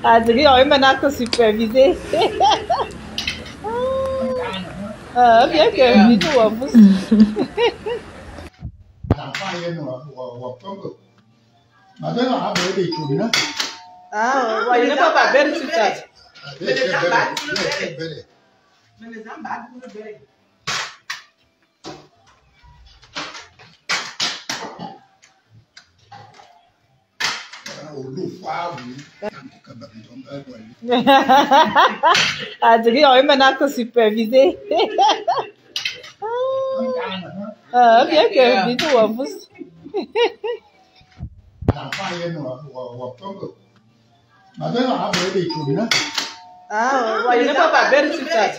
Adri, maintenant que supervisé. Bien que vidéo à vous. Ah, il n'est pas belle sur ça. Adri, maintenant que supervisé. Bien que vidéo à vous. Ah, il n'est pas belle sur ça.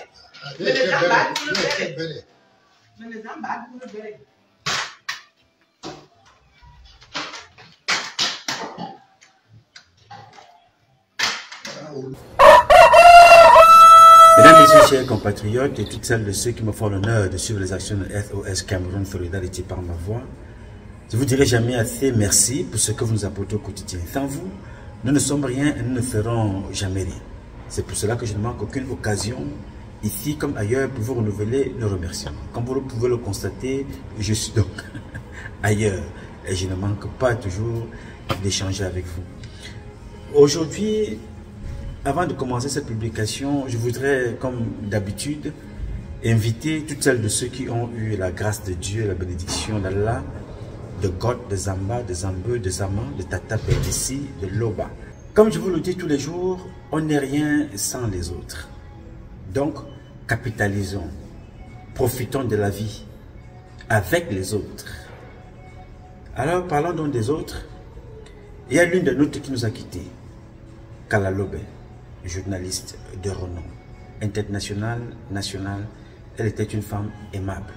Mesdames et messieurs, chers compatriotes et toutes celles de ceux qui me font l'honneur de suivre les actions de SOS Cameroun Solidarité par ma voix, je vous dirai jamais assez merci pour ce que vous nous apportez au quotidien. Sans vous, nous ne sommes rien et nous ne ferons jamais rien. C'est pour cela que je ne manque aucune occasion, ici comme ailleurs, pour vous renouveler nos remerciements. Comme vous pouvez le constater, je suis donc ailleurs et je ne manque pas toujours d'échanger avec vous. Aujourd'hui, avant de commencer cette publication, je voudrais, comme d'habitude, inviter toutes celles de ceux qui ont eu la grâce de Dieu, la bénédiction d'Allah, de God, de Zamba, de Zambeu, de Zaman, de Tata Perdissi, de Loba. Comme je vous le dis tous les jours, on n'est rien sans les autres. Donc, capitalisons, profitons de la vie avec les autres. Alors, parlons donc des autres. Il y a l'une des nôtres qui nous a quittés, Kala Lobé, journaliste de renom, international, national. Elle était une femme aimable.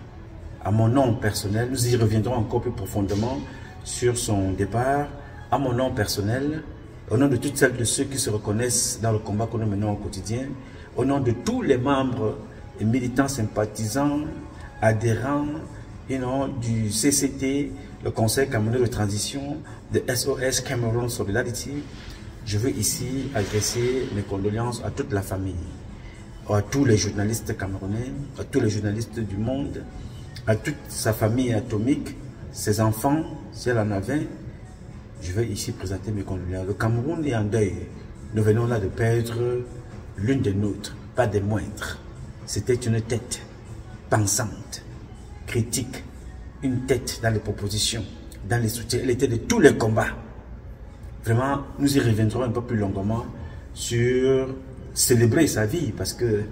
À mon nom personnel, nous y reviendrons encore plus profondément sur son départ. À mon nom personnel, au nom de toutes celles de ceux qui se reconnaissent dans le combat que nous menons au quotidien, au nom de tous les membres et militants sympathisants, adhérents du CCT, le Conseil camerounais de transition, de SOS Cameroun Solidarity, je veux ici adresser mes condoléances à toute la famille, à tous les journalistes camerounais, à tous les journalistes du monde, à toute sa famille atomique, ses enfants, si elle en avait. Je vais ici présenter mes condoléances. Le Cameroun est en deuil. Nous venons là de perdre l'une des nôtres, pas des moindres. C'était une tête pensante, critique, une tête dans les propositions, dans les soutiens. Elle était de tous les combats. Vraiment, nous y reviendrons un peu plus longuement sur célébrer sa vie, parce que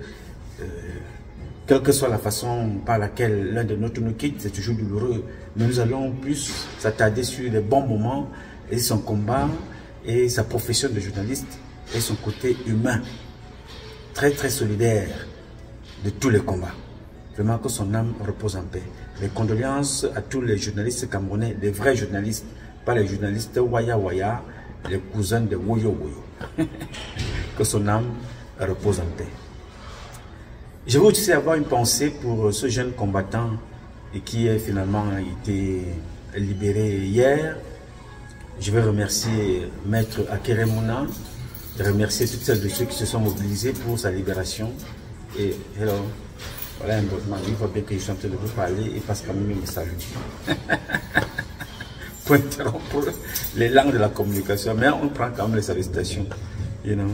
quelle que soit la façon par laquelle l'un de nôtres nous quitte, c'est toujours douloureux. Mais nous allons plus s'attarder sur les bons moments et son combat et sa profession de journaliste et son côté humain, très très solidaire de tous les combats. Vraiment que son âme repose en paix. Mes condoléances à tous les journalistes camerounais, les vrais journalistes, pas les journalistes Waya Waya, les cousins de Woyo Woyo. Que son âme repose en paix. Je veux aussi avoir une pensée pour ce jeune combattant qui a finalement été libéré hier. Je vais remercier Maître Akeremouna, remercier toutes celles de ceux qui se sont mobilisés pour sa libération. Et hello, voilà un bon mari, il voit bien que je suis en train de vous parler et passe quand même me salue. Pour interrompre les langues de la communication, mais on prend quand même les salutations. You know?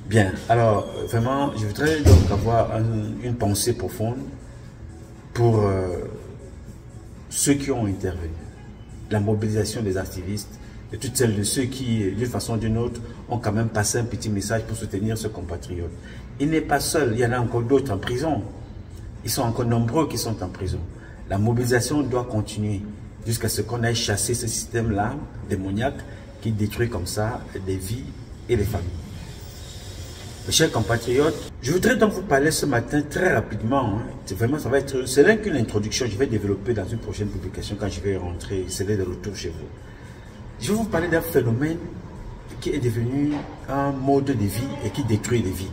Bien, alors vraiment, je voudrais donc avoir une pensée profonde pour ceux qui ont intervenu. La mobilisation des activistes et toutes celles de ceux qui, d'une façon ou d'une autre, ont quand même passé un petit message pour soutenir ce compatriote. Il n'est pas seul, il y en a encore d'autres en prison. Ils sont encore nombreux qui sont en prison. La mobilisation doit continuer jusqu'à ce qu'on ait chassé ce système-là, démoniaque, qui détruit comme ça des vies et des familles. Mes chers compatriotes, je voudrais donc vous parler ce matin très rapidement. Vraiment, ça va être, c'est rien qu'une introduction. Je vais développer dans une prochaine publication quand je vais rentrer, c'est de retour chez vous. Je vais vous parler d'un phénomène qui est devenu un mode de vie et qui détruit les vies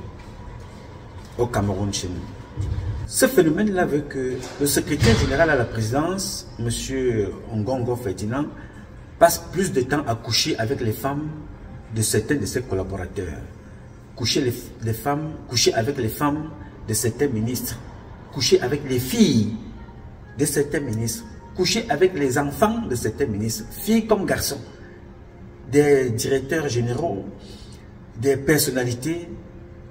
au Cameroun chez nous. Ce phénomène-là veut que le secrétaire général à la présidence, M. Ngongo Ferdinand, passe plus de temps à coucher avec les femmes de certains de ses collaborateurs, coucher avec les femmes de certains ministres, coucher avec les filles de certains ministres, coucher avec les enfants de certains ministres, filles comme garçons, des directeurs généraux, des personnalités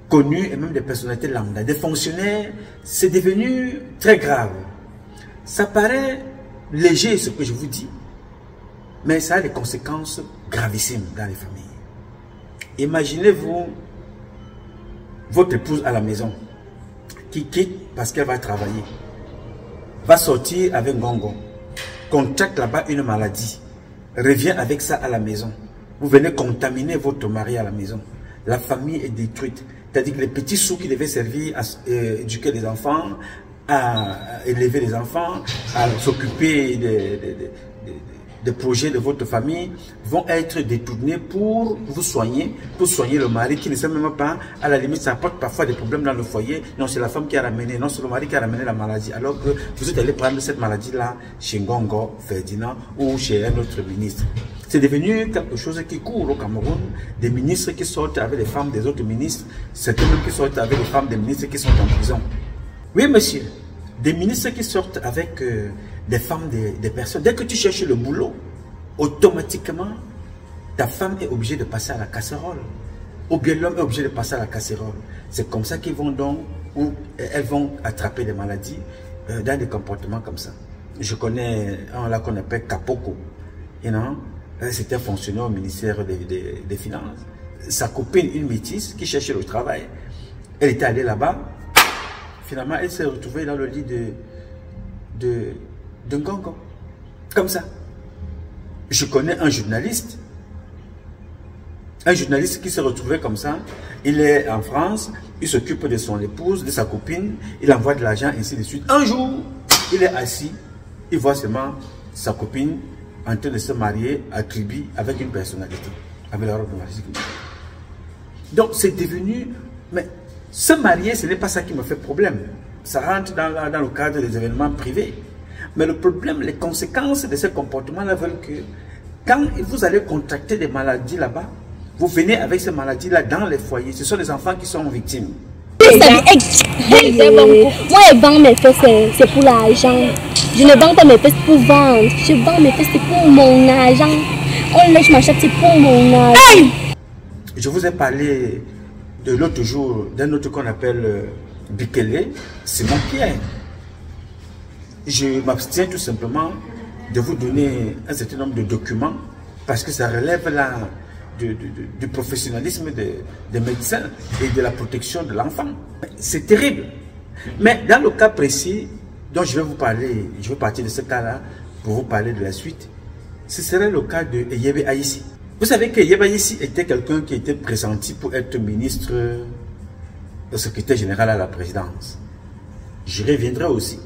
connues et même des personnalités lambda, des fonctionnaires. C'est devenu très grave. Ça paraît léger ce que je vous dis, mais ça a des conséquences gravissimes dans les familles. Imaginez-vous votre épouse à la maison qui quitte parce qu'elle va travailler, va sortir avec Ngongo, contracte là-bas une maladie, revient avec ça à la maison. Vous venez contaminer votre mari à la maison. La famille est détruite. C'est-à-dire que les petits sous qui devaient servir à éduquer les enfants, à élever les enfants, à s'occuper des projets de votre famille vont être détournés pour vous soigner, pour soigner le mari qui ne sait même pas. À la limite, ça apporte parfois des problèmes dans le foyer. Non, c'est la femme qui a ramené, non, c'est le mari qui a ramené la maladie. Alors que vous êtes allé prendre cette maladie-là chez Ngongo Ferdinand ou chez un autre ministre. C'est devenu quelque chose qui court au Cameroun. Des ministres qui sortent avec les femmes des autres ministres, certains même qui sortent avec les femmes des ministres qui sont en prison. Oui, monsieur, des ministres qui sortent avec des femmes des personnes. Dès que tu cherches le boulot, automatiquement, ta femme est obligée de passer à la casserole. Ou bien l'homme est obligé de passer à la casserole. C'est comme ça qu'ils vont donc, ou elles vont attraper des maladies dans des comportements comme ça. Je connais un là qu'on appelle Kapoko. C'était un fonctionnaire au ministère des Finances. Sa copine, une métisse, qui cherchait le travail, elle était allée là-bas. Finalement, elle s'est retrouvée dans le lit de Ngongo. Comme ça. Je connais un journaliste qui s'est retrouvé comme ça. Il est en France, il s'occupe de son épouse, de sa copine, il envoie de l'argent, ainsi de suite. Un jour, il est assis, il voit seulement sa copine en train de se marier à Kribi avec une personnalité, avec la robe de mariage. Donc c'est devenu... Mais se marier, ce n'est pas ça qui me fait problème. Ça rentre dans le cadre des événements privés. Mais le problème, les conséquences de ces comportements-là veulent que quand vous allez contracter des maladies là-bas, vous venez avec ces maladies-là dans les foyers. Ce sont les enfants qui sont victimes. Moi, je vends mes fesses, c'est pour l'argent. Je ne vends pas mes fesses pour vendre. Je vends mes fesses, c'est pour mon argent. On lèche ma chatte, c'est pour mon argent. Je vous ai parlé de l'autre jour d'un autre qu'on appelle Bikele, Simon Pierre. Je m'abstiens tout simplement de vous donner un certain nombre de documents parce que ça relève là du professionnalisme des médecins et de la protection de l'enfant. C'est terrible. Mais dans le cas précis dont je vais vous parler, je vais partir de ce cas-là pour vous parler de la suite, ce serait le cas de Yebe Aïssi. Vous savez que Yebe Aïssi était quelqu'un qui était pressenti pour être ministre, secrétaire général à la présidence. J'y reviendrai aussi.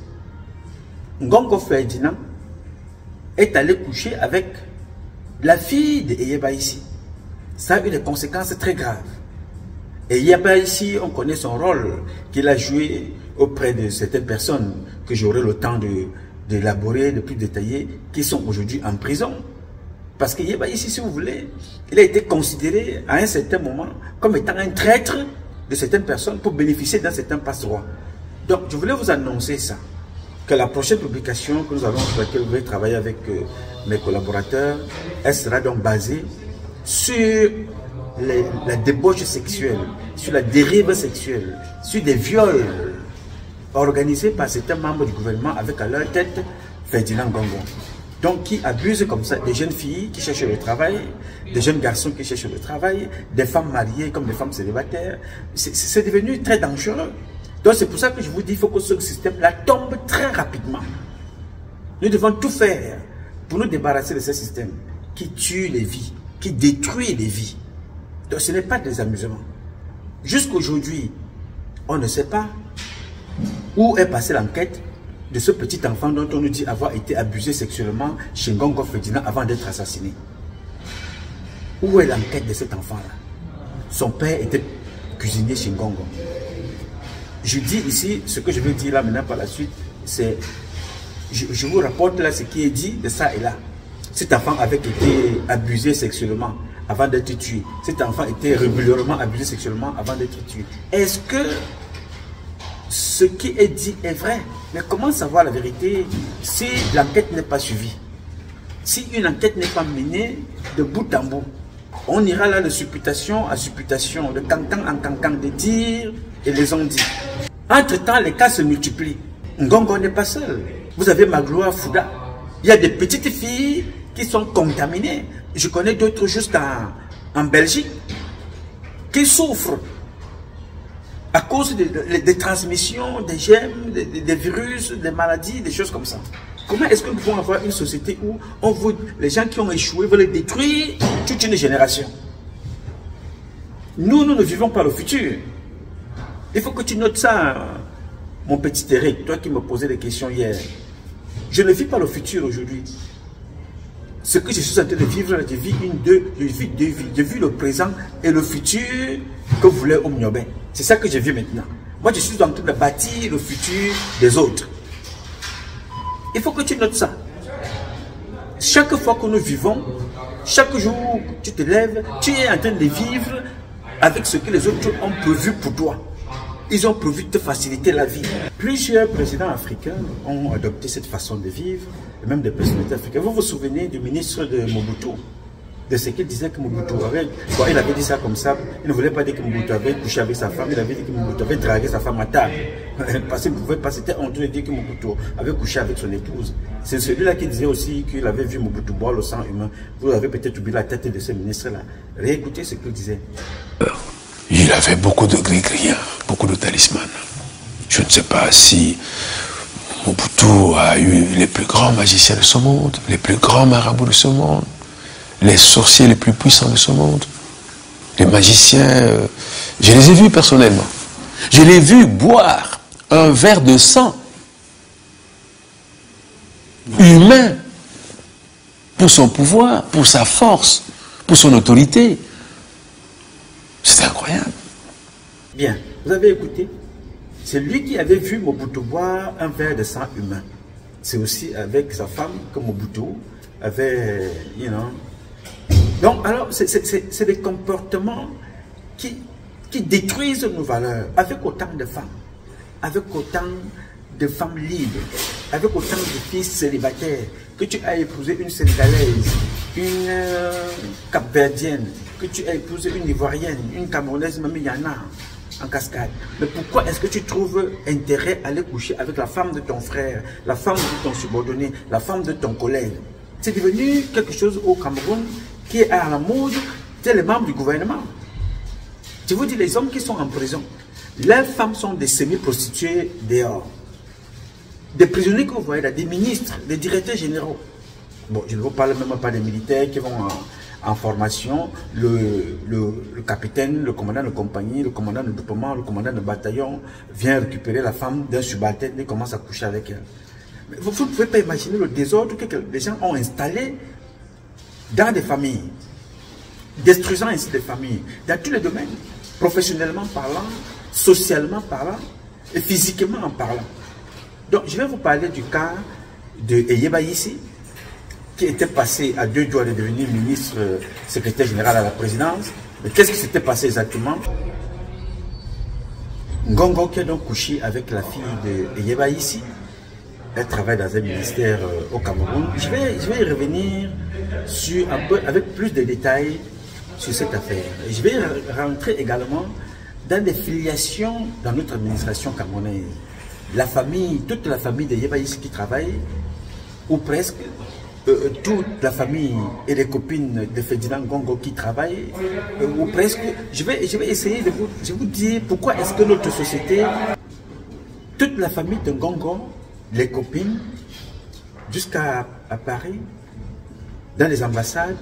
Ngongo Ferdinand est allé coucher avec la fille de Yebe Aïssi. Ça a eu des conséquences très graves. Et Yebe Aïssi, on connaît son rôle qu'il a joué auprès de certaines personnes que j'aurai le temps d'élaborer, de plus détailler, qui sont aujourd'hui en prison. Parce que Yebe Aïssi, si vous voulez, il a été considéré à un certain moment comme étant un traître de certaines personnes pour bénéficier d'un certain passe-droit. Donc, je voulais vous annoncer ça, que la prochaine publication que nous allons, sur laquelle vous allez travailler avec mes collaborateurs, elle sera donc basée sur la débauche sexuelle, sur la dérive sexuelle, sur des viols organisés par certains membres du gouvernement avec à leur tête Ferdinand Ngongo. Donc qui abusent comme ça des jeunes filles qui cherchent le travail, des jeunes garçons qui cherchent le travail, des femmes mariées comme des femmes célibataires. C'est devenu très dangereux. Donc c'est pour ça que je vous dis qu'il faut que ce système-là tombe très rapidement. Nous devons tout faire pour nous débarrasser de ce système qui tue les vies, qui détruit les vies. Donc ce n'est pas des amusements. Jusqu'aujourd'hui, on ne sait pas où est passée l'enquête de ce petit enfant dont on nous dit avoir été abusé sexuellement chez Ngongo Ferdinand avant d'être assassiné. Où est l'enquête de cet enfant-là? Son père était cuisinier chez Ngongo. Je dis ici, ce que je veux dire là maintenant par la suite, c'est, je vous rapporte là ce qui est dit de ça et là. Cet enfant avait été abusé sexuellement avant d'être tué. Cet enfant était régulièrement abusé sexuellement avant d'être tué. Est-ce que ce qui est dit est vrai? Mais comment savoir la vérité si l'enquête n'est pas suivie? Si une enquête n'est pas menée de bout en bout? On ira là de supputation à supputation, de cancan en cancan, de dire et les ont dit. Entre-temps, les cas se multiplient. Ngongo n'est pas seul. Vous avez Magloire Fouda. Il y a des petites filles qui sont contaminées. Je connais d'autres juste en Belgique qui souffrent à cause des transmissions, des germes, des virus, des maladies, des choses comme ça. Comment est-ce que nous pouvons avoir une société où on veut, les gens qui ont échoué veulent détruire toute une génération? Nous ne vivons pas le futur. Il faut que tu notes ça, mon petit Eric, toi qui me posais des questions hier. Je ne vis pas le futur aujourd'hui. Ce que je suis en train de vivre, je vis deux vies. Je vis le présent et le futur que voulait Omniobé. C'est ça que je vis maintenant. Moi, je suis en train de bâtir le futur des autres. Il faut que tu notes ça. Chaque fois que nous vivons, chaque jour tu te lèves, tu es en train de vivre avec ce que les autres ont prévu pour toi. Ils ont prévu de te faciliter la vie. Plusieurs présidents africains ont adopté cette façon de vivre, et même des personnalités africaines. Vous vous souvenez du ministre de Mobutu, de ce qu'il disait que Mobutu avait... Bon, il avait dit ça comme ça, il ne voulait pas dire que Mobutu avait couché avec sa femme, il avait dit que Mobutu avait dragué sa femme à table. Parce qu'il ne pouvait pas, c'était honteux de dire que Mobutu avait couché avec son épouse. C'est celui-là qui disait aussi qu'il avait vu Mobutu boire le sang humain. Vous avez peut-être oublié la tête de ce ministre-là. Réécoutez ce qu'il disait. Il avait beaucoup de gris-gris, beaucoup de talismans. Je ne sais pas si Mobutu a eu les plus grands magiciens de ce monde, les plus grands marabouts de ce monde, les sorciers les plus puissants de ce monde. Les magiciens, je les ai vus personnellement. Je l'ai vu boire un verre de sang humain pour son pouvoir, pour sa force, pour son autorité. C'était incroyable. Bien, vous avez écouté? C'est lui qui avait vu Mobutu boire un verre de sang humain. C'est aussi avec sa femme que Mobutu avait, Donc, alors, c'est des comportements qui détruisent nos valeurs. Avec autant de femmes, avec autant de femmes libres, avec autant de filles célibataires, que tu as épousé une Sénégalaise, une Cap-Verdienne, que tu as épousé une Ivoirienne, une Camerounaise, même il y en a en cascade. Mais pourquoi est-ce que tu trouves intérêt à aller coucher avec la femme de ton frère, la femme de ton subordonné, la femme de ton collègue? C'est devenu quelque chose au Cameroun qui est à la mode, c'est les membres du gouvernement. Je vous dis, les hommes qui sont en prison, leurs femmes sont des semi-prostituées dehors. Des prisonniers que vous voyez là, des ministres, des directeurs généraux. Bon, je ne vous parle même pas des militaires qui vont en formation, le capitaine, le commandant de compagnie, le commandant de groupement, le commandant de bataillon vient récupérer la femme d'un subalterne et commence à coucher avec elle. Mais vous ne pouvez pas imaginer le désordre que les gens ont installé dans des familles, détruisant ainsi des familles, dans tous les domaines, professionnellement parlant, socialement parlant et physiquement en parlant. Donc, je vais vous parler du cas de Eyeba Issi, qui était passé à 2 doigts de devenir ministre, secrétaire général à la présidence. Mais qu'est-ce qui s'était passé exactement? Ngongo qui a donc couché avec la fille de Eyeba Issi. Elle travaille dans un ministère au Cameroun. Je vais y revenir sur un peu, avec plus de détails sur cette affaire. Et je vais rentrer également dans des filiations dans notre administration camerounaise. La famille, toute la famille de Eyeba Issi qui travaille, ou presque, toute la famille et les copines de Ferdinand Ngongo qui travaillent, ou presque, je vais essayer de vous dire pourquoi est-ce que notre société, toute la famille de Ngongo, les copines, jusqu'à Paris, dans les ambassades,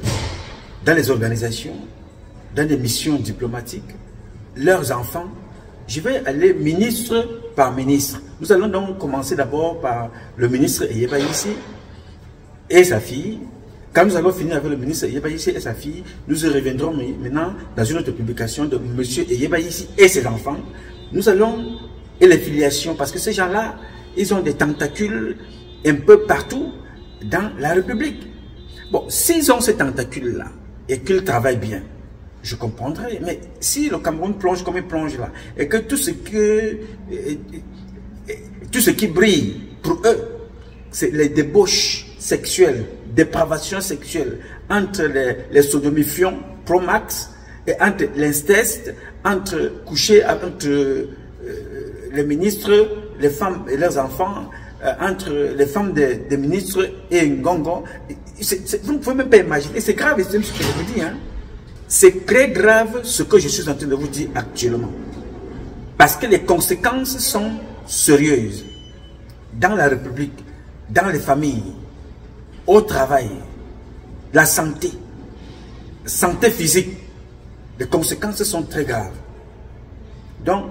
dans les organisations, dans les missions diplomatiques, leurs enfants, je vais aller ministre par ministre. Nous allons donc commencer d'abord par le ministre Eyeba Issi et sa fille, Quand nous allons finir avec le ministre Eyebaïssi et sa fille, nous y reviendrons maintenant dans une autre publication de M. Eyebaïssi et ses enfants. Nous allons, et les filiations, parce que ces gens-là, ils ont des tentacules un peu partout dans la République. Bon, s'ils ont ces tentacules-là et qu'ils travaillent bien, je comprendrai. Mais si le Cameroun plonge comme il plonge là, et que tout ce qui brille pour eux, c'est les débauches sexuelles, dépravation sexuelle entre les sodomifiants pro-max et entre l'inceste, entre coucher entre les ministres, les femmes et leurs enfants, entre les femmes des ministres et Ngongo. Vous ne pouvez même pas imaginer. C'est grave, c'est ce que je vous dis. Hein. C'est très grave ce que je suis en train de vous dire actuellement. Parce que les conséquences sont sérieuses. Dans la République, dans les familles, au travail, la santé physique, les conséquences sont très graves. Donc,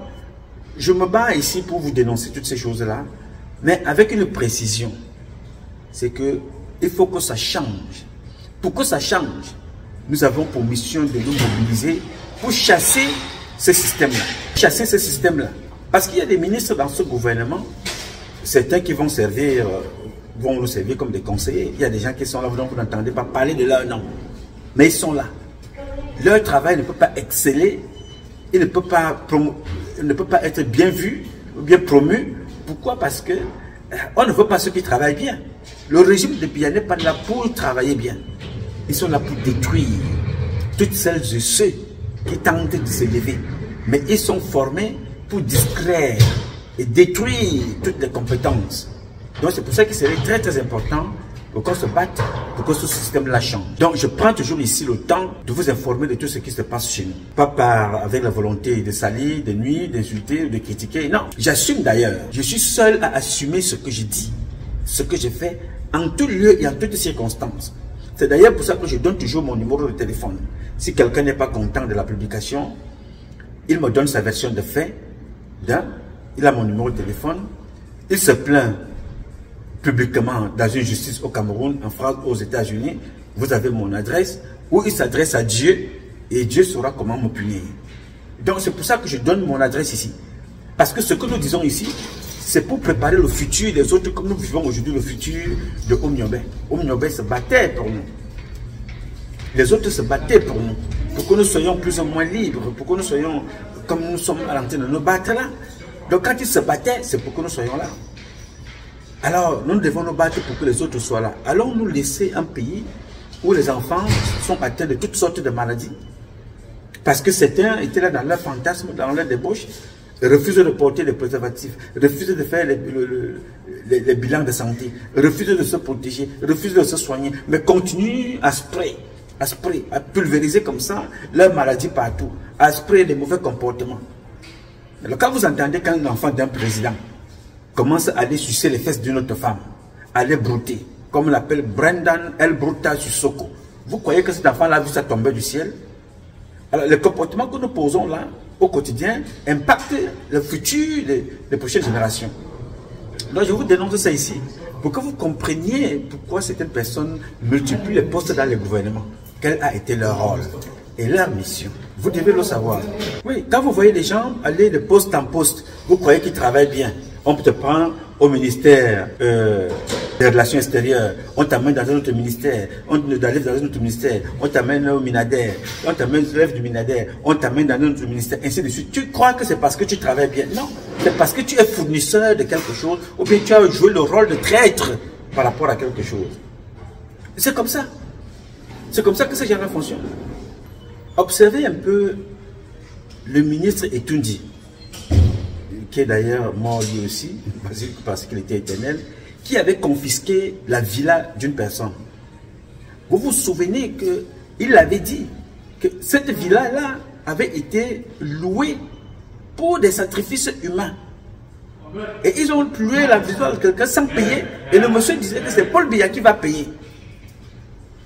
je me bats ici pour vous dénoncer toutes ces choses-là, mais avec une précision. C'est que il faut que ça change. Pour que ça change, nous avons pour mission de nous mobiliser pour chasser ce système-là. Chasser ce système-là. Parce qu'il y a des ministres dans ce gouvernement, certains qui vont servir, vont nous servir comme des conseillers. Il y a des gens qui sont là, donc vous n'entendez pas parler de leur nom. Mais ils sont là. Leur travail ne peut pas exceller, il ne peut pas être bien vu, ou bien promu. Pourquoi? Parce que on ne veut pas ceux qui travaillent bien. Le régime de Biya n'est pas là pour travailler bien. Ils sont là pour détruire toutes celles et ceux qui tentent de se lever. Mais ils sont formés pour distraire et détruire toutes les compétences. Donc c'est pour ça qu'il serait très très important pour qu'on se batte, pour que ce système-là change. Donc je prends toujours ici le temps de vous informer de tout ce qui se passe chez nous. Pas avec la volonté de salir, de nuire, d'insulter ou de critiquer. Non, j'assume d'ailleurs. Je suis seul à assumer ce que je dis, ce que je fais, en tout lieu et en toutes circonstances. C'est d'ailleurs pour ça que je donne toujours mon numéro de téléphone. Si quelqu'un n'est pas content de la publication, il me donne sa version de fait. Il a mon numéro de téléphone. Il se plaint publiquement dans une justice au Cameroun, en France, aux États-Unis. Vous avez mon adresse, où il s'adresse à Dieu et Dieu saura comment me punir. Donc c'est pour ça que je donne mon adresse ici. Parce que ce que nous disons ici, c'est pour préparer le futur des autres, comme nous vivons aujourd'hui le futur de Omniobé. Omniobé se battait pour nous. Les autres se battaient pour nous. Pour que nous soyons plus ou moins libres, pour que nous soyons comme nous sommes à l'antenne de nous battre là. Donc quand ils se battaient, c'est pour que nous soyons là. Alors, nous devons nous battre pour que les autres soient là. Allons nous laisser un pays où les enfants sont atteints de toutes sortes de maladies. Parce que certains étaient là dans leur fantasme, dans leur débauche, refusent de porter les préservatifs, refusent de faire les bilans de santé, refusent de se protéger, refusent de se soigner, mais continuent à sprayer, à pulvériser comme ça leurs maladies partout, à sprayer les mauvais comportements. Alors, quand vous entendez qu'un enfant d'un président commence à aller sucer les fesses d'une autre femme, à les brouter, comme on l'appelle Brendan El Bruta Sissoko. Vous croyez que cet enfant-là a vu ça tomber du ciel? Alors, le comportement que nous posons là, au quotidien, impacte le futur des prochaines générations. Donc, je vous dénonce ça ici, pour que vous compreniez pourquoi certaines personnes multiplient les postes dans les gouvernements. Quel a été leur rôle et leur mission. Vous devez le savoir. Oui, quand vous voyez les gens aller de poste en poste, vous croyez qu'ils travaillent bien. On te prend au ministère des Relations extérieures, on t'amène dans un autre ministère, on t'enlève dans un autre ministère, on t'amène au Minader, on t'amène du Minader, on t'amène dans un autre ministère, ainsi de suite. Tu crois que c'est parce que tu travailles bien? Non, c'est parce que tu es fournisseur de quelque chose, ou bien tu as joué le rôle de traître par rapport à quelque chose. C'est comme ça. C'est comme ça que ces gens-là fonctionnent. Observez un peu le ministre Etundi, qui est d'ailleurs mort lui aussi, parce qu'il était éternel, qui avait confisqué la villa d'une personne. Vous vous souvenez qu'il avait dit que cette villa-là avait été louée pour des sacrifices humains. Et ils ont loué la villa de quelqu'un sans payer. Et le monsieur disait que c'est Paul Biya qui va payer.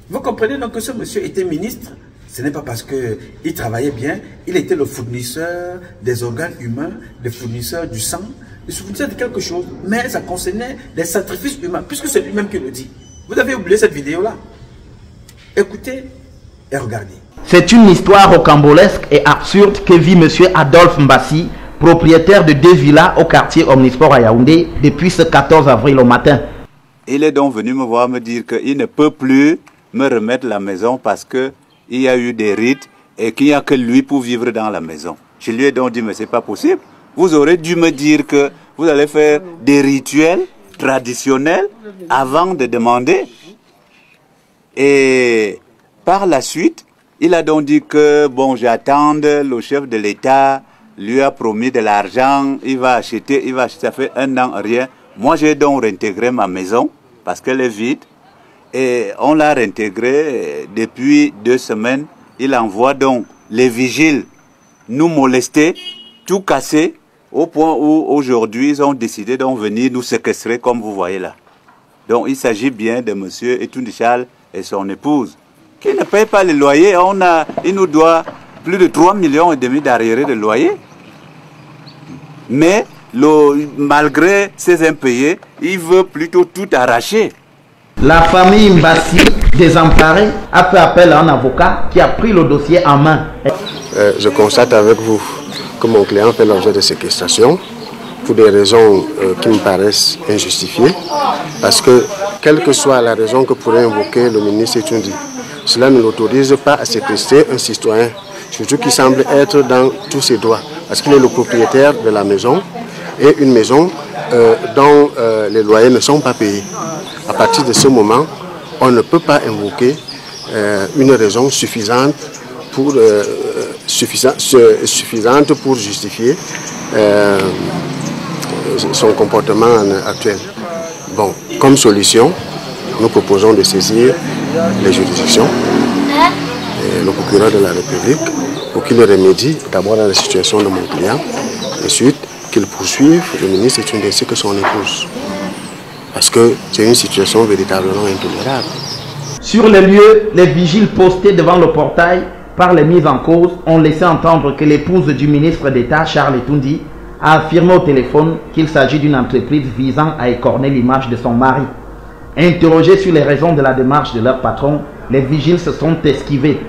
Vous comprenez donc que ce monsieur était ministre. Ce n'est pas parce qu'il travaillait bien, il était le fournisseur des organes humains, le fournisseur du sang, le fournisseur de quelque chose, mais ça concernait les sacrifices humains, puisque c'est lui-même qui le dit. Vous avez oublié cette vidéo-là. Écoutez et regardez. C'est une histoire rocambolesque et absurde que vit M. Adolphe Mbassi, propriétaire de 2 villas au quartier Omnisport à Yaoundé depuis ce 14 avril au matin. Il est donc venu me voir me dire qu'il ne peut plus me remettre la maison parce qu'il y a eu des rites et qu'il n'y a que lui pour vivre dans la maison. Je lui ai donc dit, mais c'est pas possible. Vous aurez dû me dire que vous allez faire des rituels traditionnels avant de demander. Et par la suite, il a donc dit que, bon, j'attends, le chef de l'État lui a promis de l'argent, il va acheter, ça fait 1 an, rien. Moi, j'ai donc réintégré ma maison parce qu'elle est vide. Et on l'a réintégrée depuis 2 semaines. Il envoie donc les vigiles nous molester, tout casser, au point où aujourd'hui, ils ont décidé de venir nous séquestrer comme vous voyez là. Donc, il s'agit bien de M. Etoundi Charles et son épouse, qui ne payent pas les loyers. Il nous doit plus de 3,5 millions d'arriérés de loyer. Mais malgré ces impayés, il veut plutôt tout arracher. La famille Mbassi, désemparée, a fait appel à un avocat qui a pris le dossier en main. Je constate avec vous que mon client fait l'objet de séquestration pour des raisons qui me paraissent injustifiées. Parce que, quelle que soit la raison que pourrait invoquer le ministre Etoundi, cela ne l'autorise pas à séquestrer un citoyen, surtout qui semble être dans tous ses droits. Parce qu'il est le propriétaire de la maison et une maison dont les loyers ne sont pas payés. À partir de ce moment, on ne peut pas invoquer une raison suffisante pour justifier son comportement actuel. Bon, comme solution, nous proposons de saisir les juridictions et le procureur de la République pour qu'il remédie d'abord à la situation de mon client, ensuite qu'il poursuive le ministre Etoundi ainsi que son épouse. Parce que c'est une situation véritablement intolérable. Sur les lieux, les vigiles postés devant le portail par les mises en cause ont laissé entendre que l'épouse du ministre d'État, Charles Etoundi, a affirmé au téléphone qu'il s'agit d'une entreprise visant à écorner l'image de son mari. Interrogés sur les raisons de la démarche de leur patron, les vigiles se sont esquivés.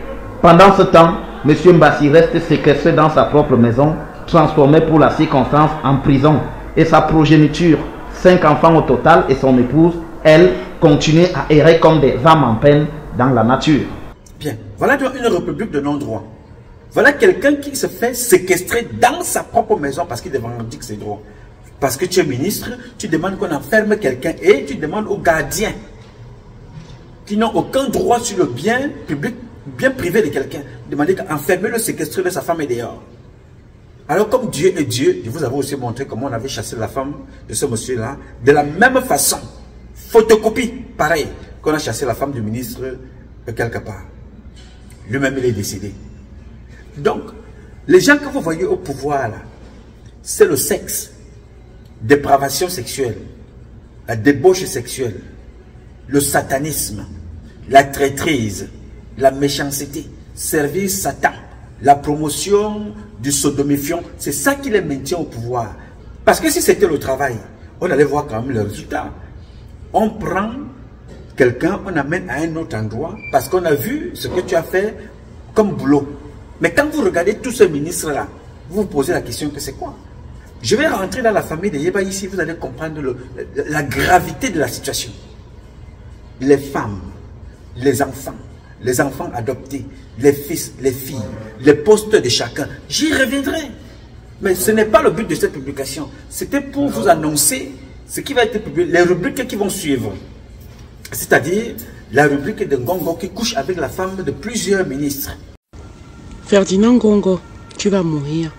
Pendant ce temps, M. Mbassi reste séquestré dans sa propre maison, transformé pour la circonstance en prison. Et sa progéniture, 5 enfants au total, et son épouse, elle, continue à errer comme des âmes en peine dans la nature. Bien, voilà donc une république de non-droit. Voilà quelqu'un qui se fait séquestrer dans sa propre maison parce qu'il revendique ses droits. Parce que tu es ministre, tu demandes qu'on enferme quelqu'un et tu demandes aux gardiens qui n'ont aucun droit sur le bien public, bien privé de quelqu'un, demander d'enfermer-le, séquestrer-le, sa femme est dehors. Alors comme Dieu est Dieu, je vous avais aussi montré comment on avait chassé la femme de ce monsieur-là, de la même façon, photocopie, pareil, qu'on a chassé la femme du ministre quelque part. Lui-même, il est décédé. Donc, les gens que vous voyez au pouvoir, là, c'est le sexe, dépravation sexuelle, la débauche sexuelle, le satanisme, la traîtrise, la méchanceté, servir Satan, la promotion du sodomifiant, c'est ça qui les maintient au pouvoir. Parce que si c'était le travail, on allait voir quand même le résultat. On prend quelqu'un, on amène à un autre endroit, parce qu'on a vu ce que tu as fait comme boulot. Mais quand vous regardez tous ces ministres-là, vous vous posez la question que c'est quoi? Je vais rentrer dans la famille de Yeba ici, vous allez comprendre la gravité de la situation. Les femmes, les enfants adoptés, les fils, les filles, les postes de chacun. J'y reviendrai. Mais ce n'est pas le but de cette publication. C'était pour vous annoncer ce qui va être publié, les rubriques qui vont suivre. C'est-à-dire la rubrique de Ngongo qui couche avec la femme de plusieurs ministres. Ferdinand Ngongo, tu vas mourir.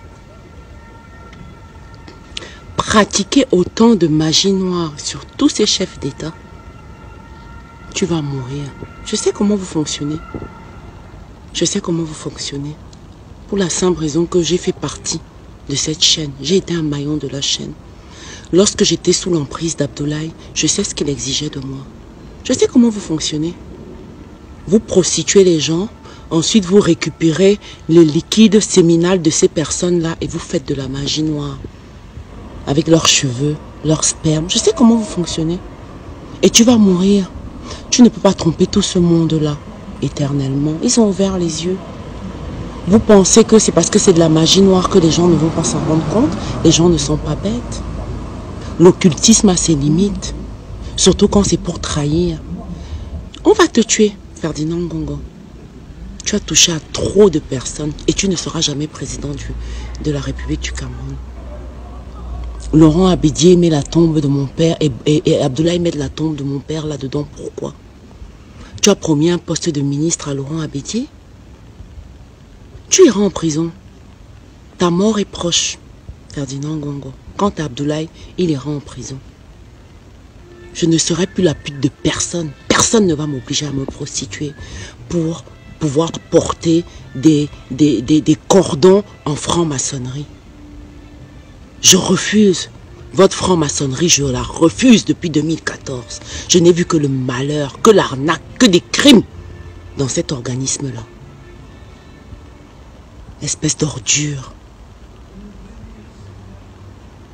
Pratiquer autant de magie noire sur tous ces chefs d'État, tu vas mourir. Je sais comment vous fonctionnez. Je sais comment vous fonctionnez. Pour la simple raison que j'ai fait partie de cette chaîne. J'ai été un maillon de la chaîne. Lorsque j'étais sous l'emprise d'Abdoulaye, je sais ce qu'il exigeait de moi. Je sais comment vous fonctionnez. Vous prostituez les gens, ensuite vous récupérez le liquide séminal de ces personnes-là et vous faites de la magie noire. Avec leurs cheveux, leur sperme. Je sais comment vous fonctionnez. Et tu vas mourir. Tu ne peux pas tromper tout ce monde-là. éternellement. Ils ont ouvert les yeux. Vous pensez que c'est parce que c'est de la magie noire que les gens ne vont pas s'en rendre compte? Les gens ne sont pas bêtes. L'occultisme a ses limites. Surtout quand c'est pour trahir. On va te tuer, Ferdinand Ngongo. Tu as touché à trop de personnes et tu ne seras jamais président de la République du Cameroun. Laurent Abédié met la tombe de mon père et Abdoulaye met la tombe de mon père là-dedans. Pourquoi? Tu as promis un poste de ministre à Laurent Abédié? Tu iras en prison. Ta mort est proche, Ferdinand Ngongo. Quant à Abdoulaye, il ira en prison. Je ne serai plus la pute de personne. Personne ne va m'obliger à me prostituer pour pouvoir porter des cordons en franc-maçonnerie. Je refuse. Votre franc-maçonnerie, je la refuse depuis 2014. Je n'ai vu que le malheur, que l'arnaque, que des crimes dans cet organisme-là. Espèce d'ordure.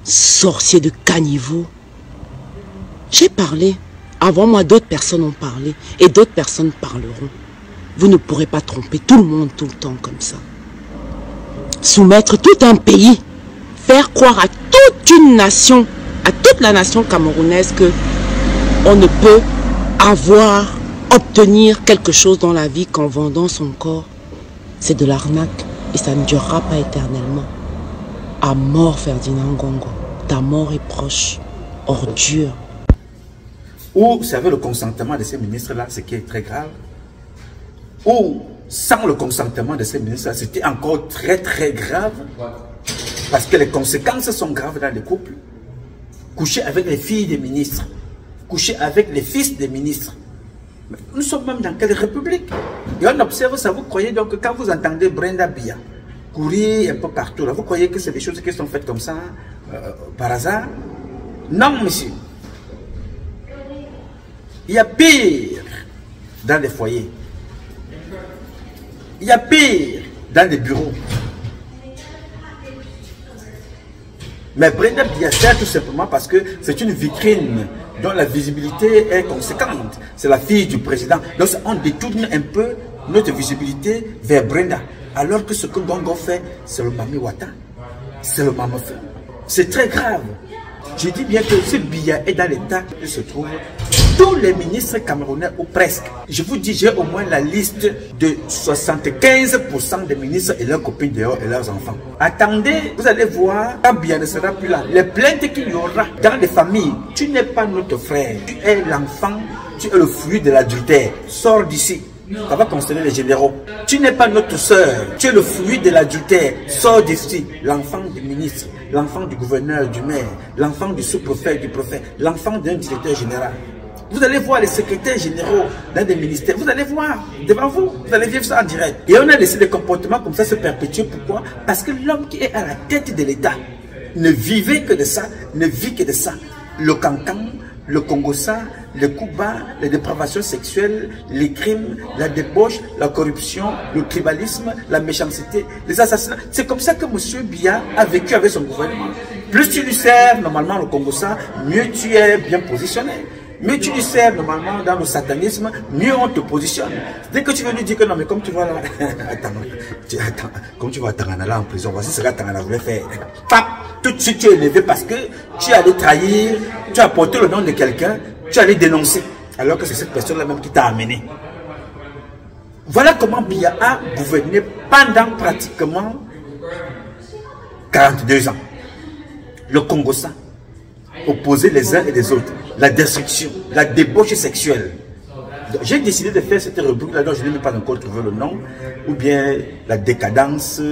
Sorcier de caniveau. J'ai parlé. Avant moi, d'autres personnes ont parlé. Et d'autres personnes parleront. Vous ne pourrez pas tromper tout le monde tout le temps comme ça. Soumettre tout un pays. Faire croire à toute une nation, à toute la nation camerounaise que on ne peut obtenir quelque chose dans la vie qu'en vendant son corps. C'est de l'arnaque. Et ça ne durera pas éternellement. À mort, Ferdinand Ngongo. Ta mort est proche. Ordure. Ou, vous savez, le consentement de ces ministres-là, ce qui est très grave. Ou, sans le consentement de ces ministres-là, c'était encore très très grave. Parce que les conséquences sont graves dans les couples. Coucher avec les filles des ministres. Coucher avec les fils des ministres. Mais nous sommes même dans quelle république? Et on observe ça, vous croyez donc que quand vous entendez Brenda Bia courir un peu partout, là, vous croyez que c'est des choses qui sont faites comme ça, par hasard? Non, monsieur. Il y a pire dans les foyers. Il y a pire dans les bureaux. Mais Brenda Bia sert tout simplement parce que c'est une vitrine dont la visibilité est conséquente. C'est la fille du président. Donc on détourne un peu notre visibilité vers Brenda. Alors que ce que Ngongo fait, c'est le Mami Wata. C'est le Mamafeu. C'est très grave. Je dis bien que ce Bia est dans l'état où se trouvent tous les ministres camerounais ou presque. Je vous dis, j'ai au moins la liste de 75% des ministres et leurs copines dehors et leurs enfants. Attendez, vous allez voir, quand Bia ne sera plus là, les plaintes qu'il y aura dans les familles. Tu n'es pas notre frère, tu es l'enfant, tu es le fruit de l'adultère. Sors d'ici. Ça va concerner les généraux. Tu n'es pas notre soeur, tu es le fruit de l'adultère. Sors d'ici. L'enfant du ministre, l'enfant du gouverneur, du maire, l'enfant du sous-préfet, du préfet, l'enfant d'un directeur général. Vous allez voir les secrétaires généraux dans des ministères. Vous allez voir devant vous. Vous allez vivre ça en direct. Et on a laissé des comportements comme ça se perpétuer. Pourquoi? Parce que l'homme qui est à la tête de l'État ne vivait que de ça, ne vit que de ça. Le cancan, le Congossa, le coup bas, les dépravations sexuelles, les crimes, la débauche, la corruption, le tribalisme, la méchanceté, les assassinats. C'est comme ça que M. Bia a vécu avec son gouvernement. Plus tu lui sers normalement le Congossa, mieux tu es bien positionné. Mais tu lui sers normalement dans le satanisme, mieux on te positionne. Dès que tu veux lui dire que non, mais comme tu vois là, attends, comme tu vois Tangana là en prison, voici ce que Tangana voulait faire. Pap, tout de suite tu es élevé parce que tu allais trahir, tu as porté le nom de quelqu'un, tu allais dénoncer. Alors que c'est cette personne-là même qui t'a amené. Voilà comment Bia a gouverné pendant pratiquement 42 ans. Le Congossa, opposé les uns et les autres. La destruction, la débauche sexuelle. J'ai décidé de faire cette rubrique-là dont je n'ai même pas encore trouvé le nom, ou bien la décadence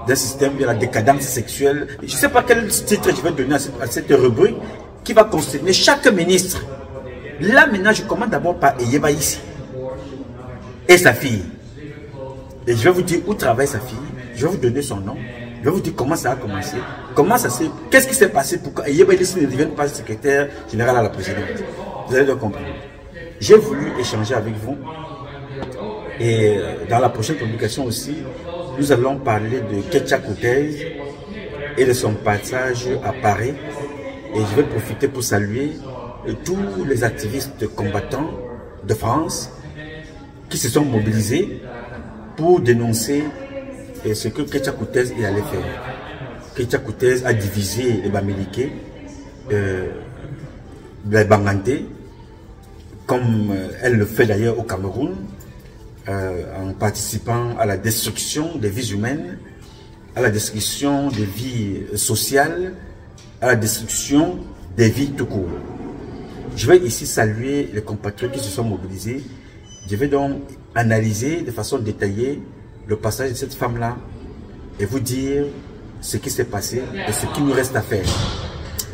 d'un système, ou bien la décadence sexuelle. Je ne sais pas quel titre je vais donner à cette rubrique qui va concerner chaque ministre. Là maintenant, je commence d'abord par Eyeba ici et sa fille. Et je vais vous dire où travaille sa fille, je vais vous donner son nom. Je vais vous dire comment ça a commencé, comment ça s'est, qu'est-ce qui s'est passé pour qu'Eyeba ici ne devienne pas secrétaire général à la présidente. Vous allez le comprendre. J'ai voulu échanger avec vous et dans la prochaine publication aussi, nous allons parler de Ketcha Koutez et de son passage à Paris. Et je vais profiter pour saluer tous les activistes combattants de France qui se sont mobilisés pour dénoncer ce que Ketia Koutez est allé faire. Ketia Koutez a divisé les Bamileke, les Banganté, comme elle le fait d'ailleurs au Cameroun, en participant à la destruction des vies humaines, à la destruction des vies sociales, à la destruction des vies tout court. Je vais ici saluer les compatriotes qui se sont mobilisés. Je vais donc analyser de façon détaillée le passage de cette femme-là et vous dire ce qui s'est passé et ce qu'il nous reste à faire.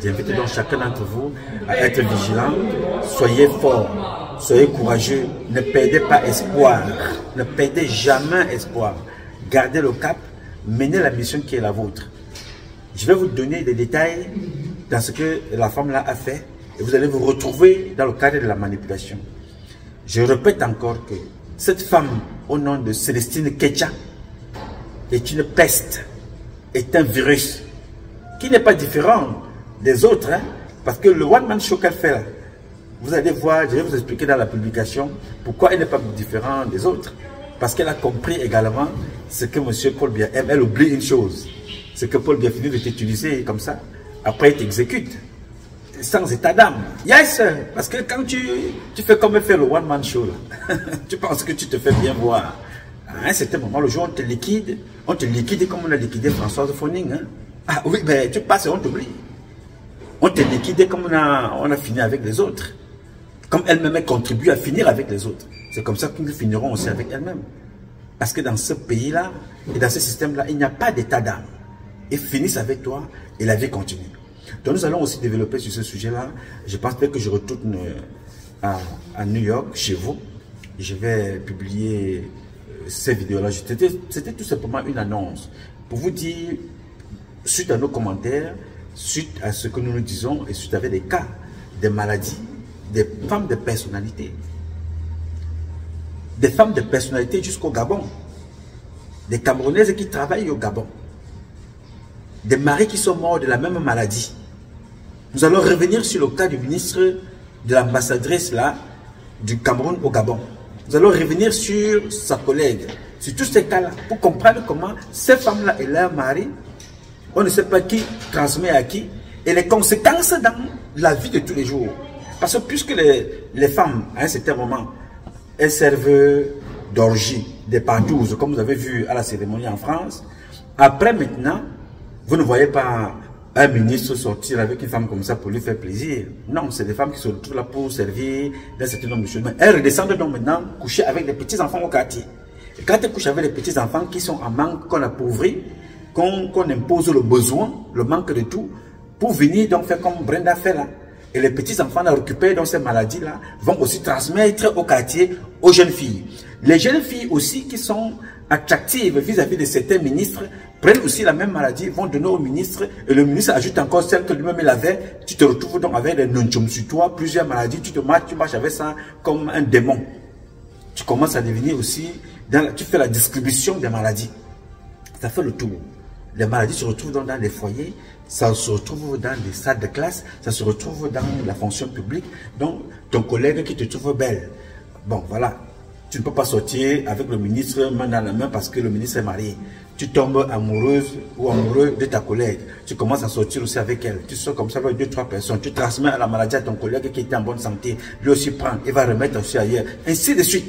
J'invite donc chacun d'entre vous à être vigilant. Soyez forts, soyez courageux, ne perdez pas espoir, ne perdez jamais espoir. Gardez le cap, menez la mission qui est la vôtre. Je vais vous donner des détails dans ce que la femme-là a fait et vous allez vous retrouver dans le cadre de la manipulation. Je répète encore que cette femme au nom de Célestine Ketia est une peste, est un virus qui n'est pas différent des autres, hein, parce que le one-man show qu'elle fait là, vous allez voir, je vais vous expliquer dans la publication pourquoi elle n'est pas différente des autres. Parce qu'elle a compris également ce que M. Paul Biya aime. Elle oublie une chose, c'est que Paul Biya finit de t'utiliser comme ça, après il t'exécute, sans état d'âme. Yes, parce que quand tu fais comme elle fait le one-man show, là, tu penses que tu te fais bien voir. À un certain moment, le jour où on te liquide comme on a liquidé Françoise Foning. Hein. Ah oui, mais tu passes et on t'oublie. On te liquide comme on a fini avec les autres. Comme elle-même contribue à finir avec les autres. C'est comme ça que nous finirons aussi avec elle-même. Parce que dans ce pays-là et dans ce système-là, il n'y a pas d'état d'âme. Ils finissent avec toi et la vie continue. Donc nous allons aussi développer sur ce sujet-là. Je pense que je retourne à New York, chez vous. Je vais publier ces vidéos-là. C'était tout simplement une annonce pour vous dire, suite à nos commentaires, suite à ce que nous nous disons et suite à des cas, des maladies, des femmes de personnalité. Des femmes de personnalité jusqu'au Gabon. Des Camerounaises qui travaillent au Gabon. Des maris qui sont morts de la même maladie. Nous allons revenir sur le cas du ministre, de l'ambassadrice là, du Cameroun au Gabon. Nous allons revenir sur sa collègue, sur tous ces cas-là, pour comprendre comment ces femmes-là et leurs maris, on ne sait pas qui transmet à qui, et les conséquences dans la vie de tous les jours. Parce que puisque les femmes, à un certain moment, elles servent d'orgie, des partous, comme vous avez vu à la cérémonie en France, après maintenant, vous ne voyez pas un ministre sortir avec une femme comme ça pour lui faire plaisir. Non, c'est des femmes qui se retrouvent là pour servir d'un certain nombre de choses. Elles redescendent donc maintenant coucher avec des petits-enfants au quartier. Et quand elles couchent avec les petits-enfants qui sont en manque, qu'on appauvrit, qu'on impose le besoin, le manque de tout, pour venir donc faire comme Brenda fait là. Et les petits-enfants récupérés dans ces maladies-là vont aussi transmettre au quartier aux jeunes filles. Les jeunes filles aussi qui sont attractives vis-à-vis de certains ministres prennent aussi la même maladie, vont donner au ministre et le ministre ajoute encore celle que lui-même il avait. Tu te retrouves donc avec des non-chum sur toi, plusieurs maladies, tu marches avec ça comme un démon. Tu commences à devenir aussi, tu fais la distribution des maladies. Ça fait le tour. Les maladies se retrouvent dans les foyers, ça se retrouve dans les salles de classe, ça se retrouve dans la fonction publique. Donc, ton collègue qui te trouve belle, bon voilà, tu ne peux pas sortir avec le ministre main dans la main parce que le ministre est marié. Tu tombes amoureuse ou amoureux de ta collègue, tu commences à sortir aussi avec elle, tu sors comme ça avec 2-3 personnes, tu transmets la maladie à ton collègue qui était en bonne santé, lui aussi prend, il va remettre aussi ailleurs, ainsi de suite.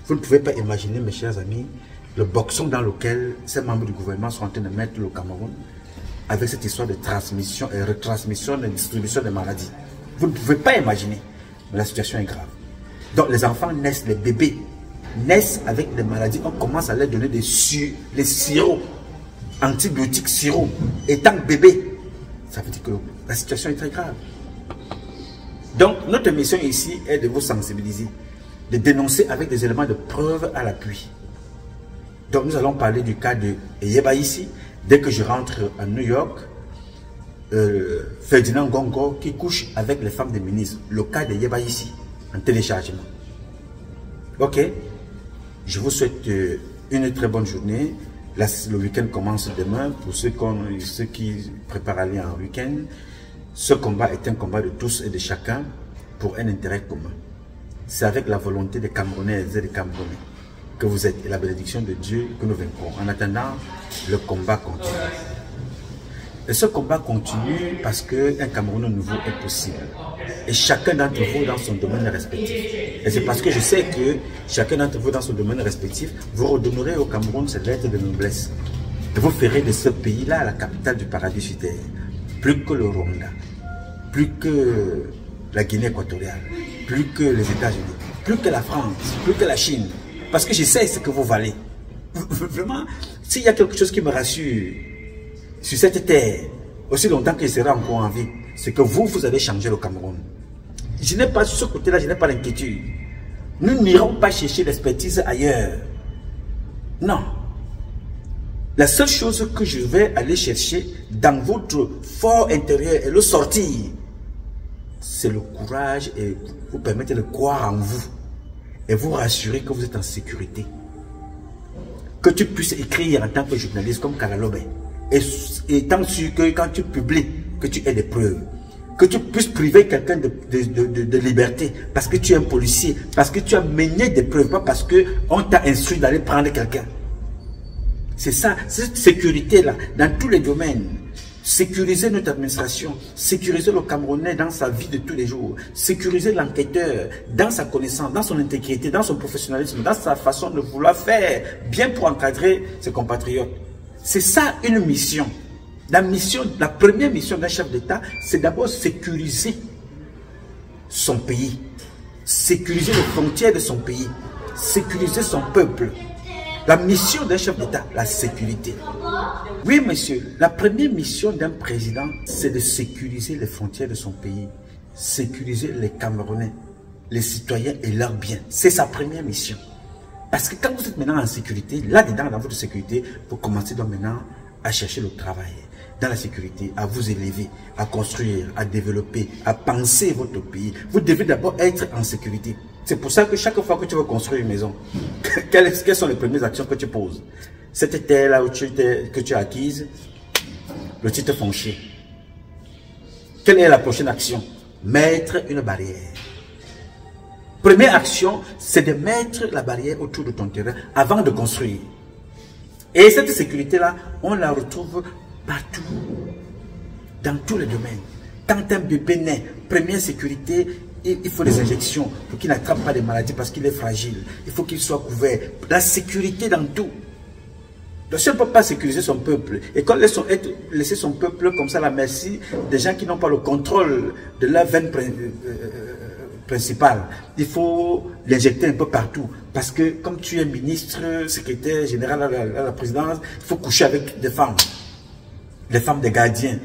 Vous ne pouvez pas imaginer, mes chers amis, le boxon dans lequel ces membres du gouvernement sont en train de mettre le Cameroun avec cette histoire de transmission et retransmission et distribution des maladies. Vous ne pouvez pas imaginer, mais la situation est grave. Donc les enfants naissent, les bébés naissent avec des maladies, on commence à leur donner les sirops, antibiotiques sirops, étant bébé. Ça veut dire que la situation est très grave. Donc notre mission ici est de vous sensibiliser, de dénoncer avec des éléments de preuve à l'appui. Donc nous allons parler du cas de Yeba ici. Dès que je rentre à New York, Ferdinand Gongo qui couche avec les femmes des ministres. Le cas de Yeba ici, en téléchargement. Ok. Je vous souhaite une très bonne journée. Là, le week-end commence demain. Pour ceux qui préparent à aller en week-end, ce combat est un combat de tous et de chacun pour un intérêt commun. c'est avec la volonté des Camerounaises et des Camerounais que vous êtes et la bénédiction de Dieu que nous vaincrons. En attendant, le combat continue. Et ce combat continue parce qu'un Cameroun nouveau est possible. Et chacun d'entre vous dans son domaine respectif. Et c'est parce que je sais que chacun d'entre vous dans son domaine respectif, vous redonnerez au Cameroun cette lettre de noblesse. Et vous ferez de ce pays-là la capitale du paradis sur terre. Plus que le Rwanda, plus que la Guinée équatoriale, plus que les États-Unis, plus que la France, plus que la Chine. Parce que je sais ce que vous valez. Vraiment, s'il y a quelque chose qui me rassure sur cette terre, aussi longtemps que je serai encore en vie, c'est que vous allez changer le Cameroun. Je n'ai pas, sur ce côté-là, je n'ai pas d'inquiétude. Nous n'irons pas chercher l'expertise ailleurs. Non. La seule chose que je vais aller chercher dans votre fort intérieur et le sortir, c'est le courage et vous permettre de croire en vous et vous rassurer que vous êtes en sécurité. Que tu puisses écrire en tant que journaliste comme Karalobe et étant sûr que quand tu publies, que tu aies des preuves. Que tu puisses priver quelqu'un de liberté parce que tu es un policier, parce que tu as mené des preuves, pas parce qu'on t'a instruit d'aller prendre quelqu'un. C'est ça, cette sécurité-là, dans tous les domaines. Sécuriser notre administration, sécuriser le Camerounais dans sa vie de tous les jours, sécuriser l'enquêteur dans sa connaissance, dans son intégrité, dans son professionnalisme, dans sa façon de vouloir faire, bien pour encadrer ses compatriotes. C'est ça une mission. La première mission d'un chef d'État, c'est d'abord sécuriser son pays, sécuriser les frontières de son pays, sécuriser son peuple. La mission d'un chef d'État, la sécurité. Oui, monsieur, la première mission d'un président, c'est de sécuriser les frontières de son pays, sécuriser les Camerounais, les citoyens et leurs biens. C'est sa première mission. Parce que quand vous êtes maintenant en sécurité, là-dedans, dans votre sécurité, vous commencez donc maintenant à chercher le travail, dans la sécurité, à vous élever, à construire, à développer, à penser votre pays. Vous devez d'abord être en sécurité. C'est pour ça que chaque fois que tu veux construire une maison, quelles sont les premières actions que tu poses? Cette terre-là que tu as acquise, le titre foncier. Quelle est la prochaine action? Mettre une barrière. Première action, c'est de mettre la barrière autour de ton terrain avant de construire. Et cette sécurité-là, on la retrouve partout, dans tous les domaines. Quand un bébé naît, première sécurité, il faut des injections pour qu'il n'attrape pas des maladies parce qu'il est fragile. Il faut qu'il soit couvert. La sécurité dans tout. Le seul ne peut pas sécuriser son peuple. Et quand laisser son peuple comme ça à la merci des gens qui n'ont pas le contrôle de la veine principale, il faut l'injecter un peu partout. Parce que comme tu es ministre, secrétaire général à la présidence, il faut coucher avec des femmes. Les femmes des gardiens.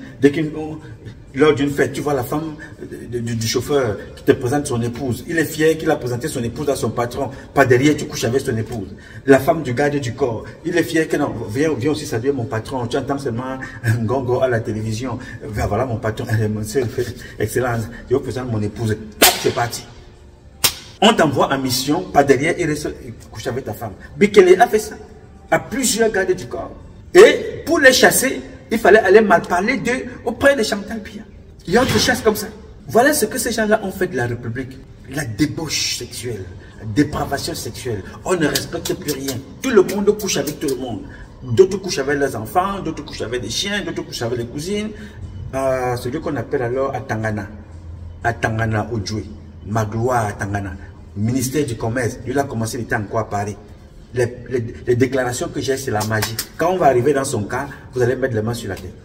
Lors d'une fête, tu vois la femme du chauffeur qui te présente son épouse. Il est fier qu'il a présenté son épouse à son patron. Pas derrière, tu couches avec son épouse. La femme du garde du corps. Il est fier que non, viens aussi saluer mon patron. Tu entends seulement un gongo à la télévision. Voilà mon patron. Excellence. Je vous présente mon épouse. C'est parti. On t'envoie en mission. Pas derrière, il reste coucher avec ta femme. Bikele a fait ça. À plusieurs gardes du corps. Et pour les chasser, il fallait aller mal parler d'eux auprès de Chantal Biya. Il y a autre chasse comme ça. Voilà ce que ces gens-là ont fait de la République. La débauche sexuelle, la dépravation sexuelle. On ne respecte plus rien. Tout le monde couche avec tout le monde. D'autres couchent avec leurs enfants, d'autres couchent avec des chiens, d'autres couchent avec les cousines. Celui qu'on appelle alors à Tangana, au Djoué. Magloire à Tangana. Ministère du Commerce. Lui, il a commencé, il était encore à Paris. Les déclarations que j'ai, c'est la magie. Quand on va arriver dans son cas, vous allez mettre les mains sur la tête.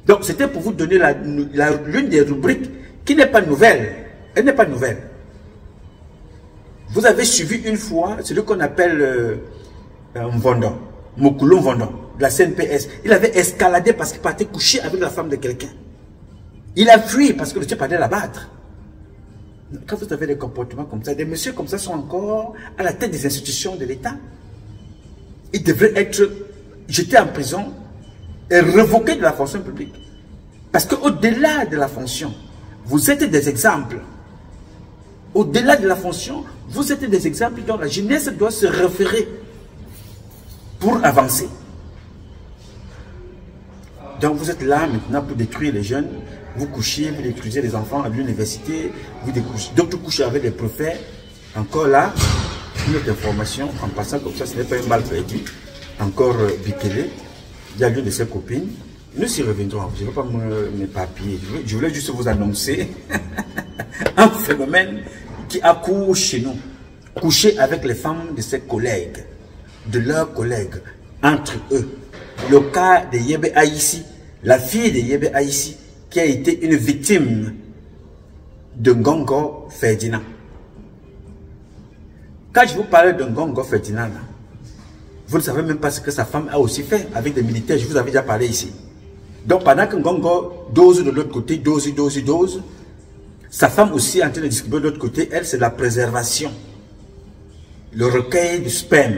Donc, c'était pour vous donner l'une des rubriques qui n'est pas nouvelle. Elle n'est pas nouvelle. Vous avez suivi une fois celui qu'on appelle Mvondon, Mokulu Mvondon, de la CNPS. Il avait escaladé parce qu'il partait coucher avec la femme de quelqu'un. Il a fui parce que le type allait l'abattre. Quand vous avez des comportements comme ça, des messieurs comme ça sont encore à la tête des institutions de l'État. Ils devraient être jetés en prison et révoqués de la fonction publique. Parce qu'au-delà de la fonction, vous êtes des exemples. Au-delà de la fonction, vous êtes des exemples dont la jeunesse doit se référer pour avancer. Donc vous êtes là maintenant pour détruire les jeunes. Vous couchez, vous détruisez les enfants à l'université, d'autres couchent avec les préfets. Encore là, une autre information, en passant comme ça, ce n'est pas un mal perdu. Encore Bikele, il y a l'une de ses copines. Nous y reviendrons, je ne veux pas m'éparpiller. Je voulais juste vous annoncer un phénomène qui accourt chez nous. Coucher avec les femmes de ses collègues, de leurs collègues, entre eux. Le cas de Yebe Aïssi, la fille de Yebe Aïssi, qui a été une victime de Ngongo Ferdinand. Quand je vous parlais de Ngongo Ferdinand, vous ne savez même pas ce que sa femme a aussi fait avec des militaires, je vous avais déjà parlé ici. Donc pendant que Ngongo dose de l'autre côté, dose, sa femme aussi est en train de distribuer de l'autre côté, elle c'est la préservation. Le recueil du sperme.